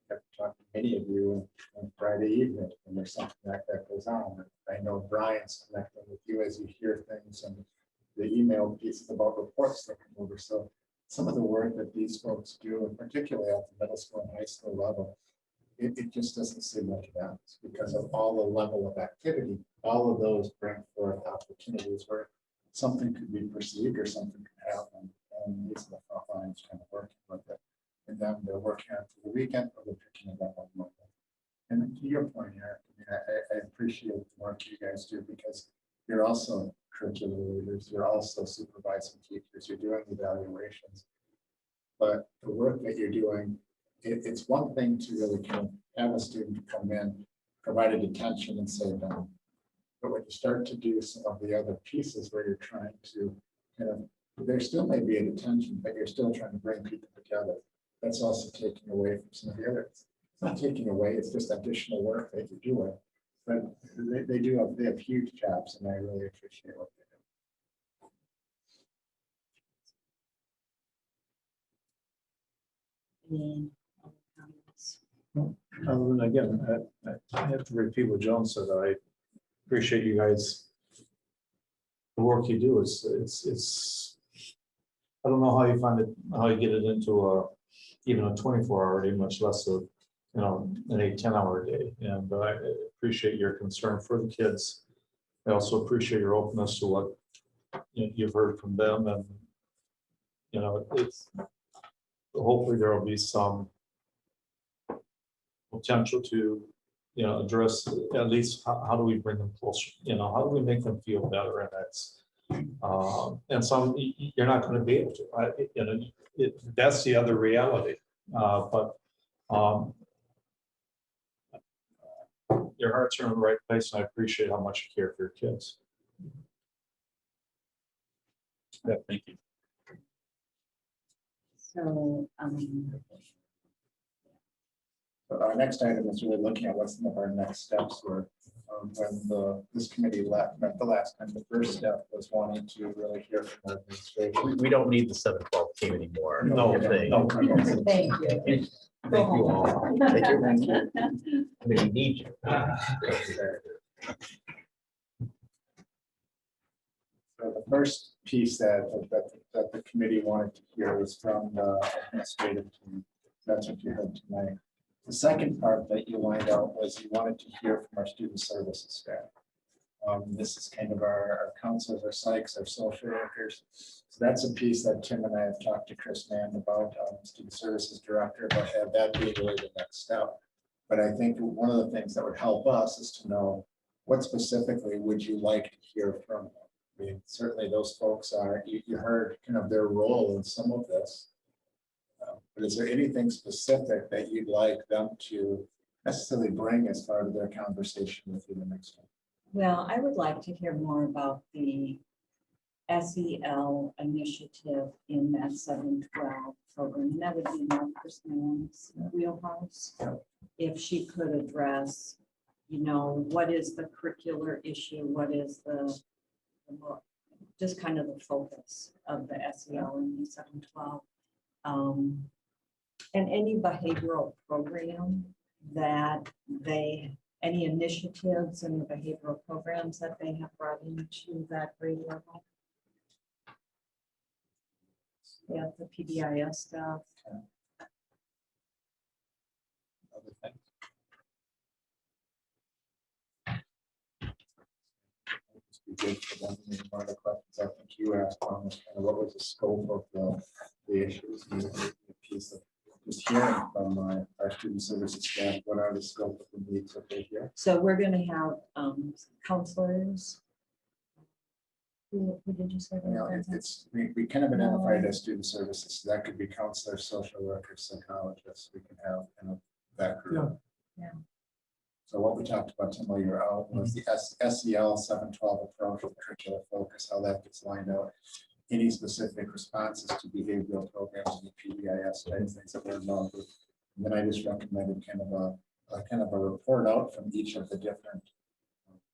have to talk to many of you on Friday evening when there's something like that goes on. I know Brian's connecting with you as you hear things and the email pieces about reports that come over. So some of the work that these folks do, and particularly at the middle school and high school level, it just doesn't seem like it happens because of all the level of activity. All of those bring forth opportunities where something could be perceived or something could happen. And these are the front lines kind of working with it. And then they're working on for the weekend, or they're picking it up on Monday. And to your point, Eric, I appreciate the work you guys do, because you're also curricular leaders, you're also supervising teachers, you're doing evaluations. But the work that you're doing, it's one thing to really kind of have a student come in, provide a detention and say done. But when you start to do some of the other pieces where you're trying to kind of, there still may be a detention, but you're still trying to bring people together. That's also taking away from some of the others. It's not taking away, it's just additional work that you're doing. But they have huge jobs, and I really appreciate what they do. Any other comments? Other than, again, I have to repeat what Joan said. I appreciate you guys. The work you do it's I don't know how you find it, how you get it into even a 24-hour day, much less an 8-10-hour day. And I appreciate your concern for the kids. I also appreciate your openness to what you've heard from them, and it's hopefully there will be some potential to address at least how do we bring them closer, how do we make them feel better. And that's and some you're not going to be able to, that's the other reality. But your hearts are in the right place, and I appreciate how much you care for your kids. Yeah, thank you. So, So our next item is really looking at what's some of our next steps were. When this committee met the last time, the first step was wanting to really hear from the administration. We don't need the 712 team anymore. No. thank you. Thank you all. Thank you. I mean, we need you. So the first piece that the committee wanted to hear was from the administrative team. That's what you heard tonight. The second part that you lined out was you wanted to hear from our student services staff. This is kind of our counselors, our psychs, our social workers. So that's a piece that Tim and I have talked to Chris Mann about, student services director, about that being really the next step. But I think one of the things that would help us is to know what specifically would you like to hear from them. I mean, certainly those folks are, you heard kind of their role in some of this. But is there anything specific that you'd like them to necessarily bring as part of their conversation with you the next time? Well, I would like to hear more about the SEL initiative in that 712 program. And that would be Mark Mann's wheelhouse. If she could address, what is the curricular issue? What is just kind of the focus of the SEL in the 712? And any behavioral program that any initiatives and behavioral programs that they have brought into that grade level? Yeah, the PBIS stuff. Other things. Be good for them. I mean, one of the questions I think you asked on was kind of what was the scope of the issues. And the piece of just hearing from our student services staff, what are the scope of the needs that they hear? So we're gonna have counselors. Who did you say? You know, we kind of identified as student services. So that could be counselors, social workers, psychologists. We can have kind of that group. Yeah. So what we talked about while you were out was the SEL 712 approach with curricular focus, how that gets lined out. Any specific responses to behavioral programs and the PBIS type things that we're involved with. And then I just recommended kind of a report out from each of the different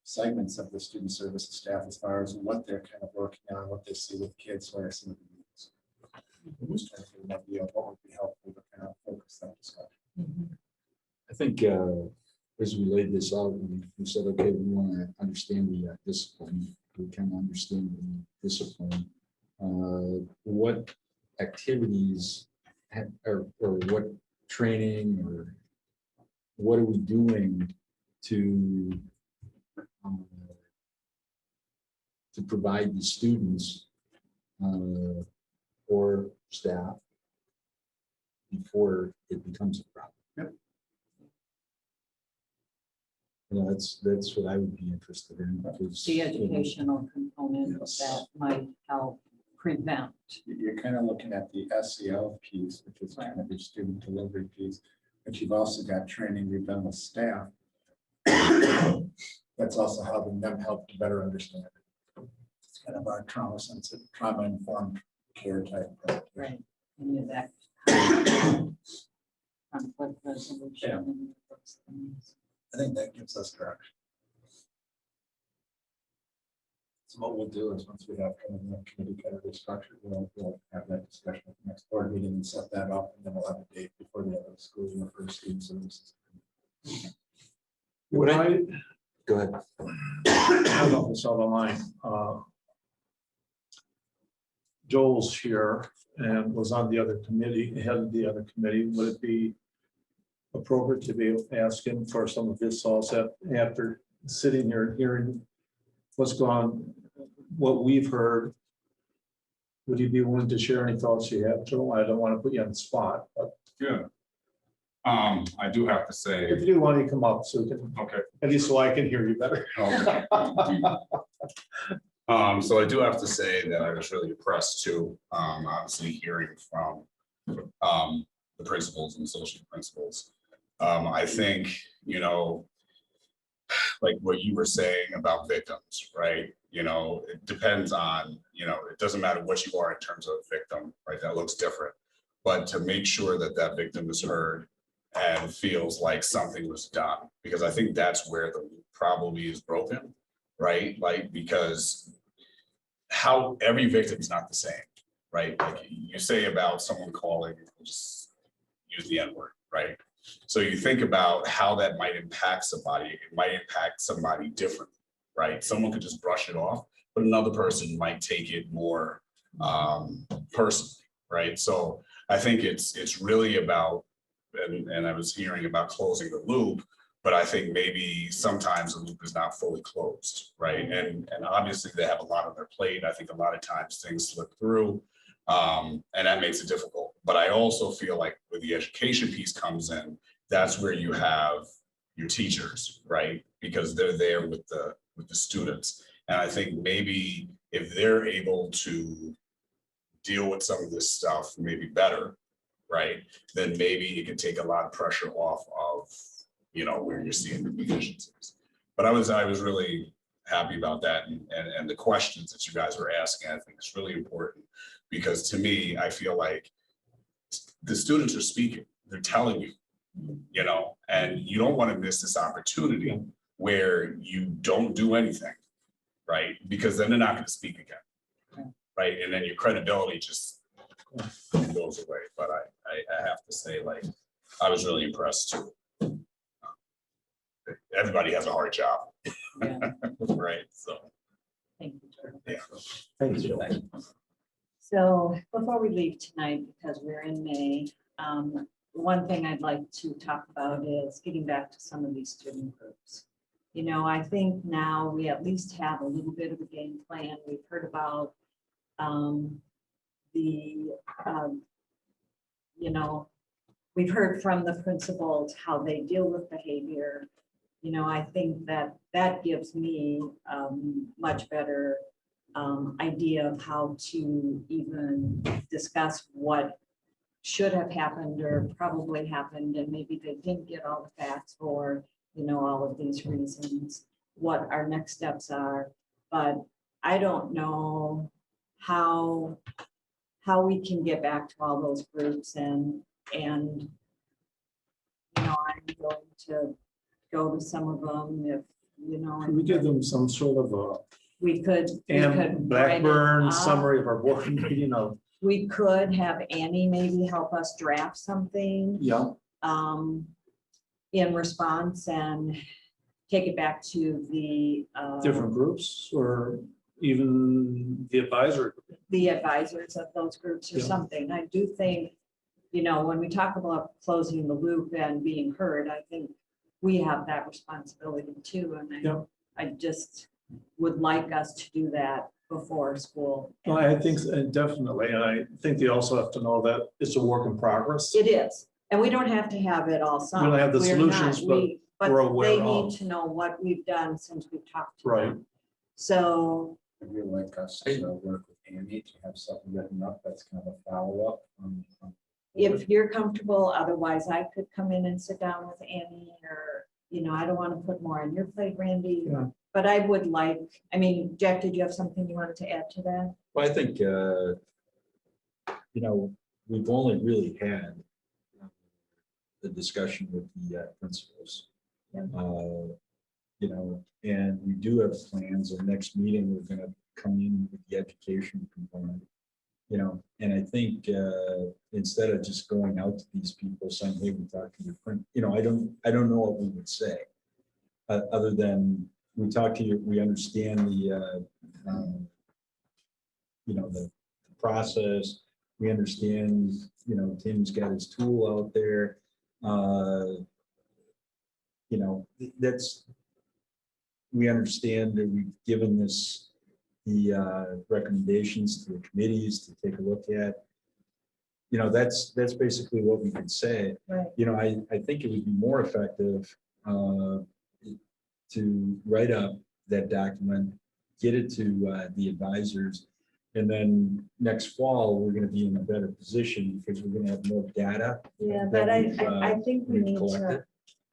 segments of the student services staff as far as what they're kind of working on, what they see with kids, what are some of the needs. Just trying to get an idea of what would be helpful to kind of focus that discussion. I think as we laid this out, we said, okay, we want to understand the discipline. We kind of understand the discipline. What activities or what training or what are we doing to provide the students or staff before it becomes a problem? Yep. You know, that's what I would be interested in, because The educational component Yes. that might help prevent. You're kind of looking at the SEL piece, which is kind of the student delivery piece, but you've also got training we've done with staff. That's also helping them help to better understand it. It's kind of our trauma-sensitive, trauma-informed care type. approach. Right. Any of that. Conflict resolution. Yeah. and those things. I think that gives us direction. So what we'll do is once we have kind of the committee kind of restructured, we'll have that discussion at the next board meeting and set that up, and then we'll have a date before the end of the school year for student services. Would I, go ahead. I don't know this other line. Joel's here and was on the other committee, head of the other committee. Would it be appropriate to be asking for some of his thoughts after sitting here and hearing what's gone, what we've heard? Would you be willing to share any thoughts you have, Joel? I don't want to put you on the spot, but Yeah. I do have to if say, you do want to come up, so we can, okay. at least so I can hear you better. So I do have to say that I was really impressed too, obviously hearing from the principals and associate principals. I think, you know, like what you were saying about victims, right? You know, it depends on, you know, it doesn't matter what you are in terms of victim, right? That looks different. But to make sure that that victim is heard and feels like something was done, because I think that's where the loop probably is broken, right? Like, because how every victim is not the same, right? Like you say about someone calling, just use the N-word, right? So you think about how that might impact somebody. It might impact somebody differently, right? Someone could just brush it off, but another person might take it more personally, right? So I think it's really about, and I was hearing about closing the loop, but I think maybe sometimes the loop is not fully closed, right? And obviously they have a lot on their plate. I think a lot of times things slip through, and that makes it difficult. But I also feel like where the education piece comes in, that's where you have your teachers, right? Because they're there with the students. And I think maybe if they're able to deal with some of this stuff maybe better, right? Then maybe it can take a lot of pressure off of, you know, where you're seeing the deficiencies. But I was really happy about that. And the questions that you guys were asking, I think it's really important, because to me, I feel like the students are speaking, they're telling you, you know, and you don't want to miss this opportunity where you don't do anything, right? Because then they're not going to speak again, right? And then your credibility just goes away. But I have to say, like, I was really impressed too. Everybody has a hard job. Yeah. Right, so. Thank you, Jordan. Yeah. Thank you. So before we leave tonight, because we're in May, one thing I'd like to talk about is getting back to some of these student groups. You know, I think now we at least have a little bit of a game plan. We've heard about you know, we've heard from the principals how they deal with behavior. You know, I think that that gives me much better idea of how to even discuss what should have happened or probably happened, and maybe they didn't get all the facts for, you know, all of these reasons, what our next steps are. But I don't know how we can get back to all those groups and you know, I'm going to go to some of them if, you know. Can we give them some sort of a We could and write it Blackburn up. summary of our board meeting of, We could have Annie maybe help us draft something yeah, in response and take it back to the different groups or even the advisor. the advisors of those groups or Yeah. something. I do think, you know, when we talk about closing the loop and being heard, I think we have that responsibility too. And Yeah. I just would like us to do that before school. Well, I think definitely, and I think they also have to know that it's a work in progress. It is, and we don't have to have it all solved. don't have the We're solutions, not- but but we're aware they need of. to know what we've done since we've talked to Right. them. So, Would you like us to work with Andy to have something written up that's kind of a follow-up on? if you're comfortable, otherwise I could come in and sit down with Annie or, you know, I don't want to put more on your plate, Randy. Yeah. But I would like, I mean, Jack, did you have something you wanted to add to that? Well, I think, you know, we've only really had the discussion with the principals. Yeah. You know, and we do have plans. Our next meeting, we're gonna come in with the education component. You know, and I think instead of just going out to these people saying, hey, we talked to your friend, you know, I don't know what we would say. Other than we talk to you, we understand the, you know, the process. We understand, you know, Tim's got his tool out there. You know, we understand that we've given this, the recommendations to the committees to take a look at. You know, that's basically what we could say. Right. You know, I think it would be more effective to write up that document, get it to the advisors, and then next fall, we're gonna be in a better position because we're gonna have more data. Yeah, that but we've, I think we we've need to, collected.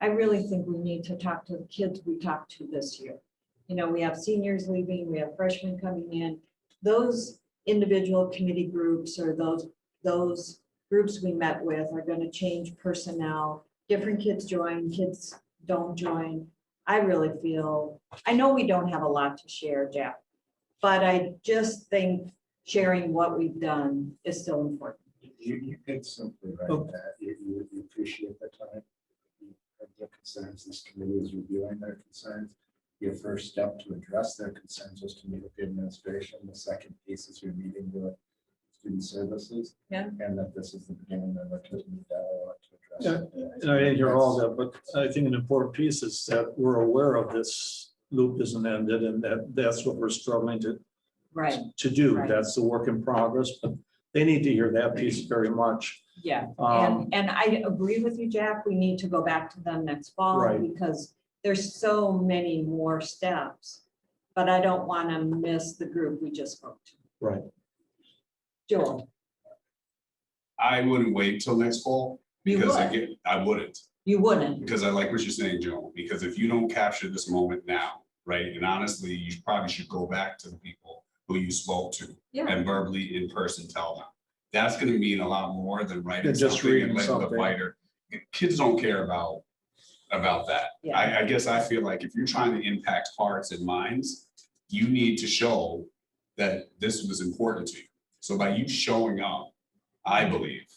I really think we need to talk to the kids we talked to this year. You know, we have seniors leaving, we have freshmen coming in. Those individual committee groups or those groups we met with are going to change personnel. Different kids join, kids don't join. I really feel, I know we don't have a lot to share, Jeff, but I just think sharing what we've done is still important. You could simply write that, you appreciate the time. You have the concerns, this committee is reviewing their concerns. Your first step to address their concerns was to meet with the administration. The second piece is your meeting with student services. Yeah. And that this is the beginning of a community dialogue to Yeah, address it. and I didn't hear all that, but I think an important piece is that we're aware of this loop isn't ended and that's what we're struggling to do. Right. That's the work in progress, but they need to hear that piece very much. Yeah, Um, and I agree with you, Jack. We need to go back to them next fall Right. because there's so many more steps. But I don't want to miss the group we just spoke to. Right. Joel, I wouldn't wait till next fall You because would. I wouldn't, you wouldn't. because I like what you're saying, Joe, because if you don't capture this moment now, right? And honestly, you probably should go back to the people who you spoke to Yeah, and verbally in person tell them. That's gonna mean a lot more than writing Than just something and reading letting the something. fighter. Kids don't care about that. Yeah. I guess I feel like if you're trying to impact hearts and minds, you need to show that this was important to you. So by you showing up, I believe,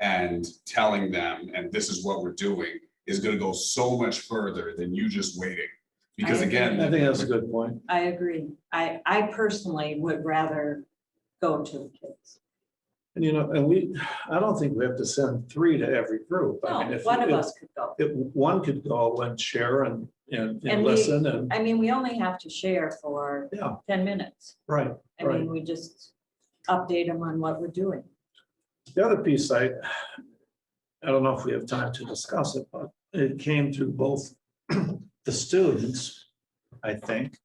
and telling them, and this is what we're doing, is gonna go so much further than you just waiting. Because I again. I think that's a good point. I agree. I personally would rather go to the kids. And I don't think we have to send 3 to every group. I mean, No, if one of us could go. if one could go and share and And we- listen and, I mean, we only have to share for yeah, 10 minutes. right. I mean, we just update them on what we're doing. The other piece, I don't know if we have time to discuss it, but it came through both the students, I think,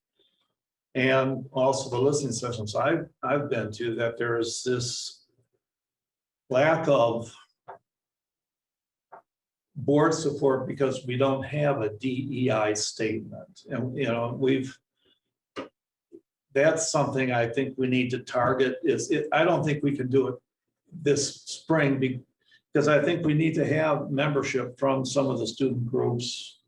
and also the listening sessions I've been to, that there's this lack of board support because we don't have a DEI statement. And, that's something I think we need to target I don't think we can do it this spring because I think we need to have membership from some of the student groups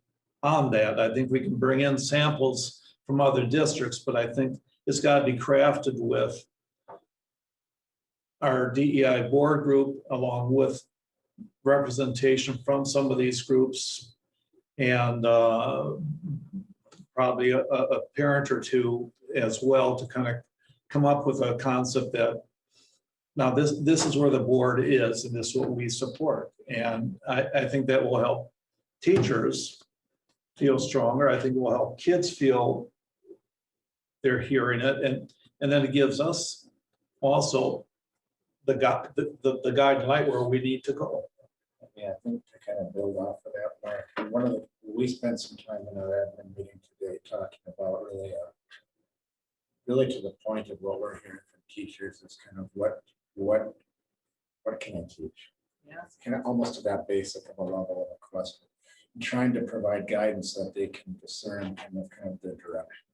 on that. I think we can bring in samples from other districts, but I think it's got to be crafted with our DEI board group along with representation from some of these groups and probably a parent or two as well to kind of come up with a concept that now this is where the board is and this is what we support. And I think that will help teachers feel stronger. I think it will help kids feel they're hearing it. And then it gives us also the guideline where we need to go. Yeah, I think to kind of build off of that, Mark, we spent some time in our admin meeting today talking about really to the point of what we're hearing from teachers is kind of what can I teach? Yes. Kind of almost to that basic of a level of a question. And trying to provide guidance so that they can discern kind of the direction.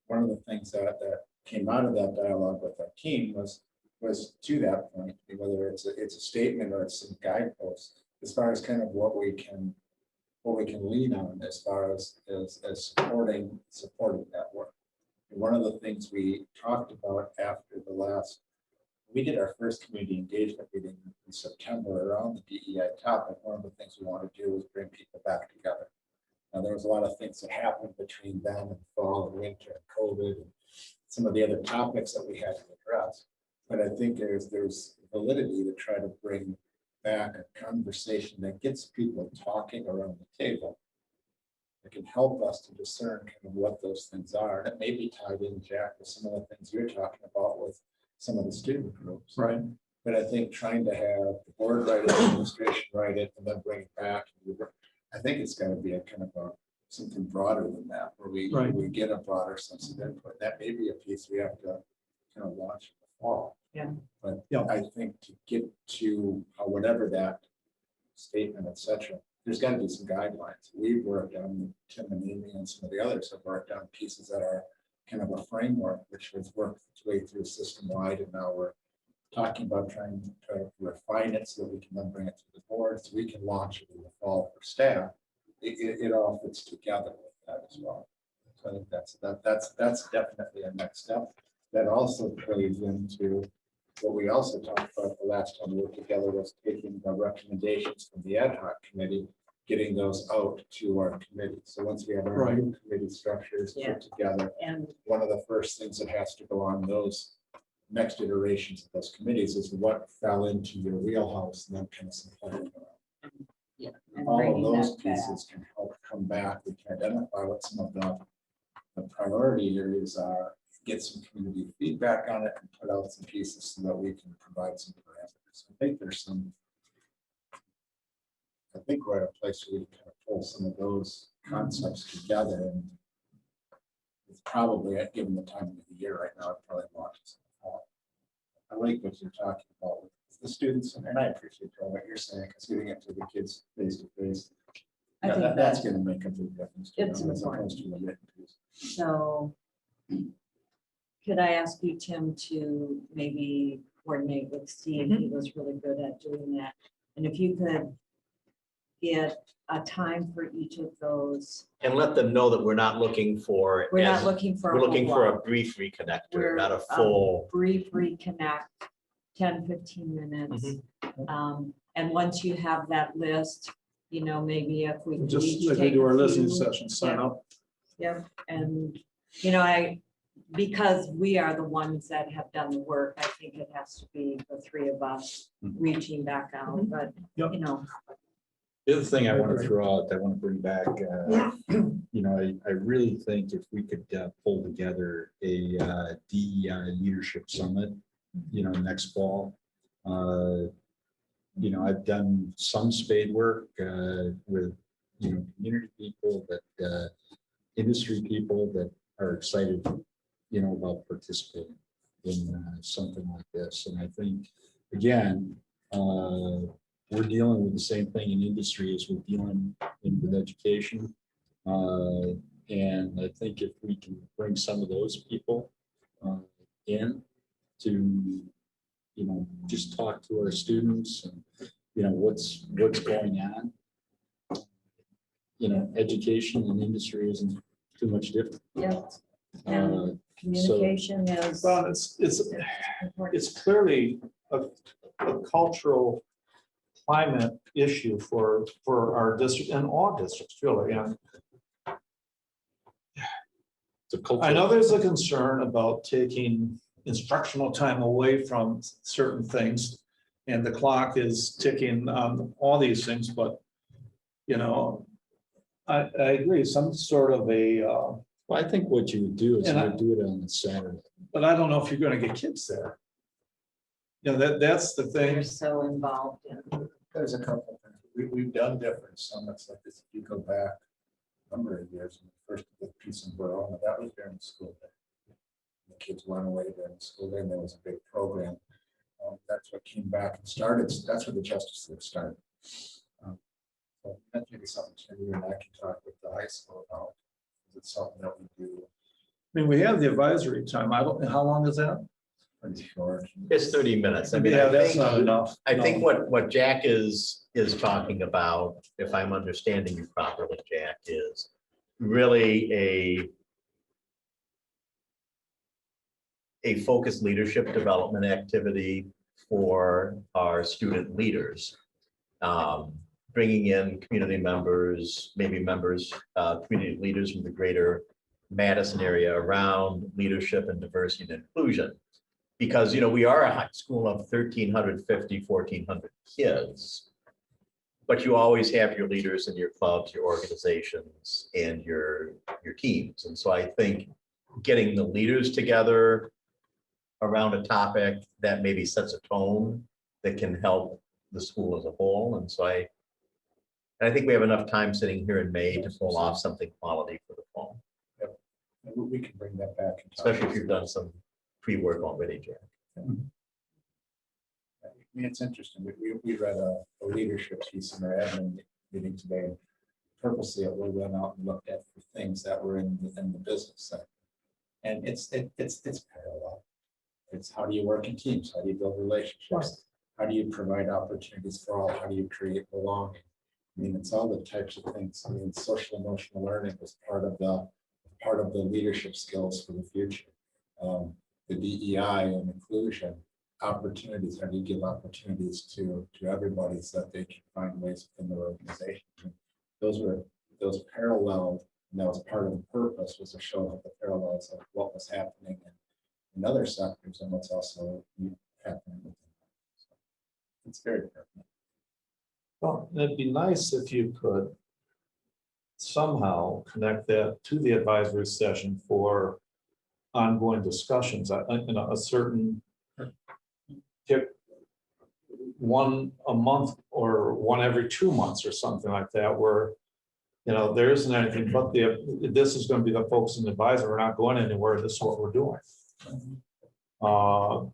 One of the things that came out of that dialogue with our team was to that point, whether it's a statement or it's some guideposts, as far as kind of what we can lean on as far as supporting that work. And one of the things we talked about after we did our first community engagement meeting in September around the DEI topic. One of the things we want to do is bring people back together. Now, there was a lot of things that happened between then and fall and winter and COVID and some of the other topics that we had to address. But I think there's validity to try to bring back a conversation that gets people talking around the table. That can help us to discern kind of what those things are. And it may be tied in, Jack, with some of the things you're talking about with some of the student groups. Right. But I think trying to have the board write it, the administration write it, and then bring it back. I think it's going to be a kind of something broader than that, where we get a broader sense of input. That may be a piece we have to kind of launch in the fall. Yeah. But I think to get to whatever that statement, et cetera, there's got to be some guidelines. We've worked on, Tim and Amy and some of the others have worked on pieces that are kind of a framework, which has worked its way through system-wide, and now we're talking about trying to refine it so that we can then bring it to the board, so we can launch it in the fall for staff. It all fits together with that as well. So I think that's definitely a next step. That also plays into what we also talked about the last time we were together, was taking the recommendations from the ad hoc committee, getting those out to our committee. So once we have our new committee structures put together, And one of the first things that has to go on those next iterations of those committees is what fell into your wheelhouse, and then kind of some planning around. yeah. All bringing of those that back. pieces can help come back. We can identify what some of the priority areas are, get some community feedback on it, and put out some pieces so that we can provide some parameters. I think we're at a place where we can kind of pull some of those concepts together, and it's probably, given the time of the year right now, it probably launches in the fall. I like what you're talking about with the students, and I appreciate what you're saying, because getting it to the kids face to face, I think that's going to make a big difference. It's as important. opposed to a written piece. So could I ask you, Tim, to maybe coordinate with Steve? He was really good at doing that. And if you could get a time for each of those. And let them know that we're not looking for. We're not looking for. We're looking whole for lot. a brief reconnector, We're, not a full. Brief reconnect, 10, 15 minutes. And once you have that list, you know, maybe if we. could Just each like we take do a our listening few- session, sign Yeah. up. Yep, and, you know, because we are the ones that have done the work, I think it has to be the three of us reaching back out, but, Yep. you know. The other thing I want to throw out, I want to bring back, you know, I really think if we could pull together a DEI Leadership Summit, you know, next fall. You know, I've done some spade work with, you know, community people, that industry people that are excited, you know, about participating in something like this. And I think, again, we're dealing with the same thing in industry as we're dealing with education. And I think if we can bring some of those people in to, you know, just talk to our students and, you know, what's going on. You know, education and industry isn't too much different. Yeah. Uh, And communication is. Well, it's clearly a cultural climate issue for our district and all districts, really. And it's a cultural- I know there's a concern about taking instructional time away from certain things. And the clock is ticking on all these things, but, you know, I agree, some sort of a, Well, I think what you would do is you would do it on a Saturday. but I don't know if you're gonna get kids there. You know, that's the thing. They're so involved in. There's a couple of things. We've done different summits like this. If you go back a number of years, when we first did Peace and Verona, that was during the school day. The kids went away during the school day and there was a big program. That's what came back and started. That's where the Justice League started. So that may be something you and I can talk with the high school about. Is it something that we do I mean, we have the advisory time. I don't, how long is that? pretty short? It's 30 minutes. I mean, Yeah, I that's think, not enough. I think No. what Jack is talking about, if I'm understanding you properly, Jack, is really a focused leadership development activity for our student leaders. Bringing in community members, maybe members, community leaders from the greater Madison area around leadership and diversity and inclusion. Because, you know, we are a high school of 1,350, 1,400 kids. But you always have your leaders in your clubs, your organizations, and your teams. And so I think getting the leaders together around a topic that maybe sets a tone that can help the school as a whole. And so I think we have enough time sitting here in May to pull off something quality for the fall. Yep. And we can bring that back. and talk Especially if you've done some pre-work already, Jack. I mean, it's interesting. We read a leadership piece in our admin meeting today. Purposely, we went out and looked at things that were in the business sector. And it's parallel. It's how do you work in teams? How do you build relationships? How do you provide opportunities for all? How do you create belonging? I mean, it's all the types of things. I mean, social emotional learning was part of the leadership skills for the future. The DEI and inclusion opportunities. How do you give opportunities to everybody so that they can find ways within their organization? And those parallel, and that was part of the purpose, was to show the parallels of what was happening in other sectors and what's also happening within. So it's very pertinent. Well, it'd be nice if you could somehow connect that to the advisory session for ongoing discussions. In a certain pick one a month or one every 2 months or something like that, where, you know, there isn't anything but this is going to be the folks in the advisor. We're not going anywhere. This is what we're doing. To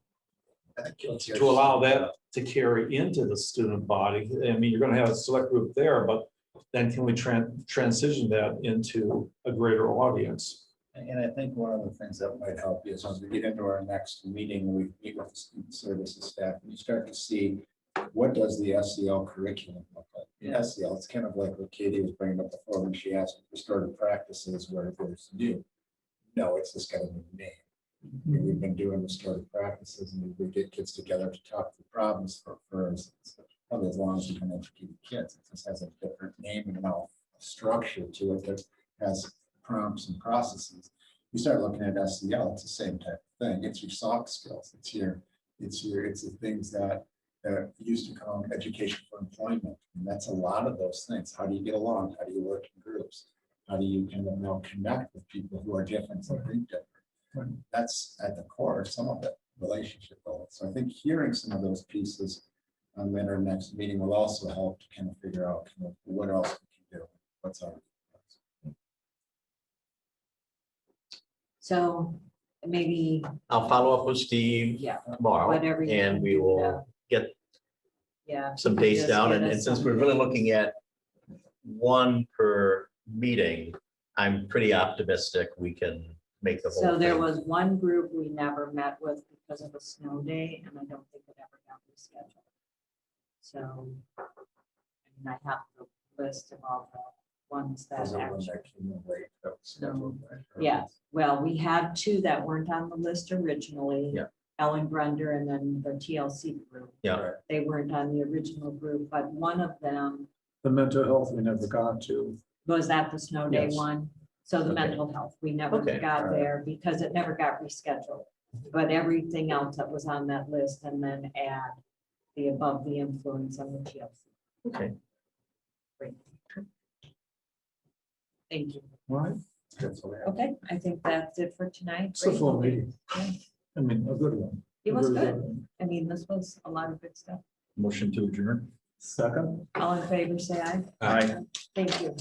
allow that to carry into the student body. I mean, you're going to have a select group there, but then can we transition that into a greater audience? And I think one of the things that might help is as we get into our next meeting, we meet with the student services staff, and you start to see what does the SEL curriculum look like. The SEL, it's kind of like what Katie was bringing up before when she asked restorative practices where there's new. No, it's just got a new name. We've been doing restorative practices and we get kids together to talk through problems for instance. probably as long as you can educate kids. It just has a different name and now structure to it that has prompts and processes. You start looking at SEL, it's the same type of thing. It's your soft skills. It's the things that used to call education for employment. And that's a lot of those things. How do you get along? How do you work in groups? How do you kind of now connect with people who are different and think different? That's at the core, some of it, relationship goals. So I think hearing some of those pieces in our next meeting will also help to kind of figure out kind of what else we can do. What's our So maybe, I'll follow up with Steve yeah, tomorrow whatever you and can we do will get yeah. some you can dates just down. get And us since some we're really dates. looking at one per meeting, I'm pretty optimistic we can make the whole So thing. there was one group we never met with because of a snow day, and I don't think it ever got rescheduled. So, I mean, I have the list of all the ones that those are ones actually. that came in late, that was scheduled, right? Yeah, well, we had two that weren't on the list originally. Yeah. Ellen Grunder and then the TLC group. Yeah. They weren't on the original group, but one of them The mental health we never got to. was at the snow day Yes. one. So the Okay. mental health, we never Okay. got there because it never got rescheduled. But everything else that was on that list and then add the above the influence on the TLC. Okay. Great. Thank you. Right. That's what I have. Okay, I think that's it for tonight. It's a Great. full meeting. Yeah. I mean, a good one. It was A really good. one. I mean, this was a lot of good stuff. Motion to adjourn. Second. All in favor, say aye. Aye. Thank you.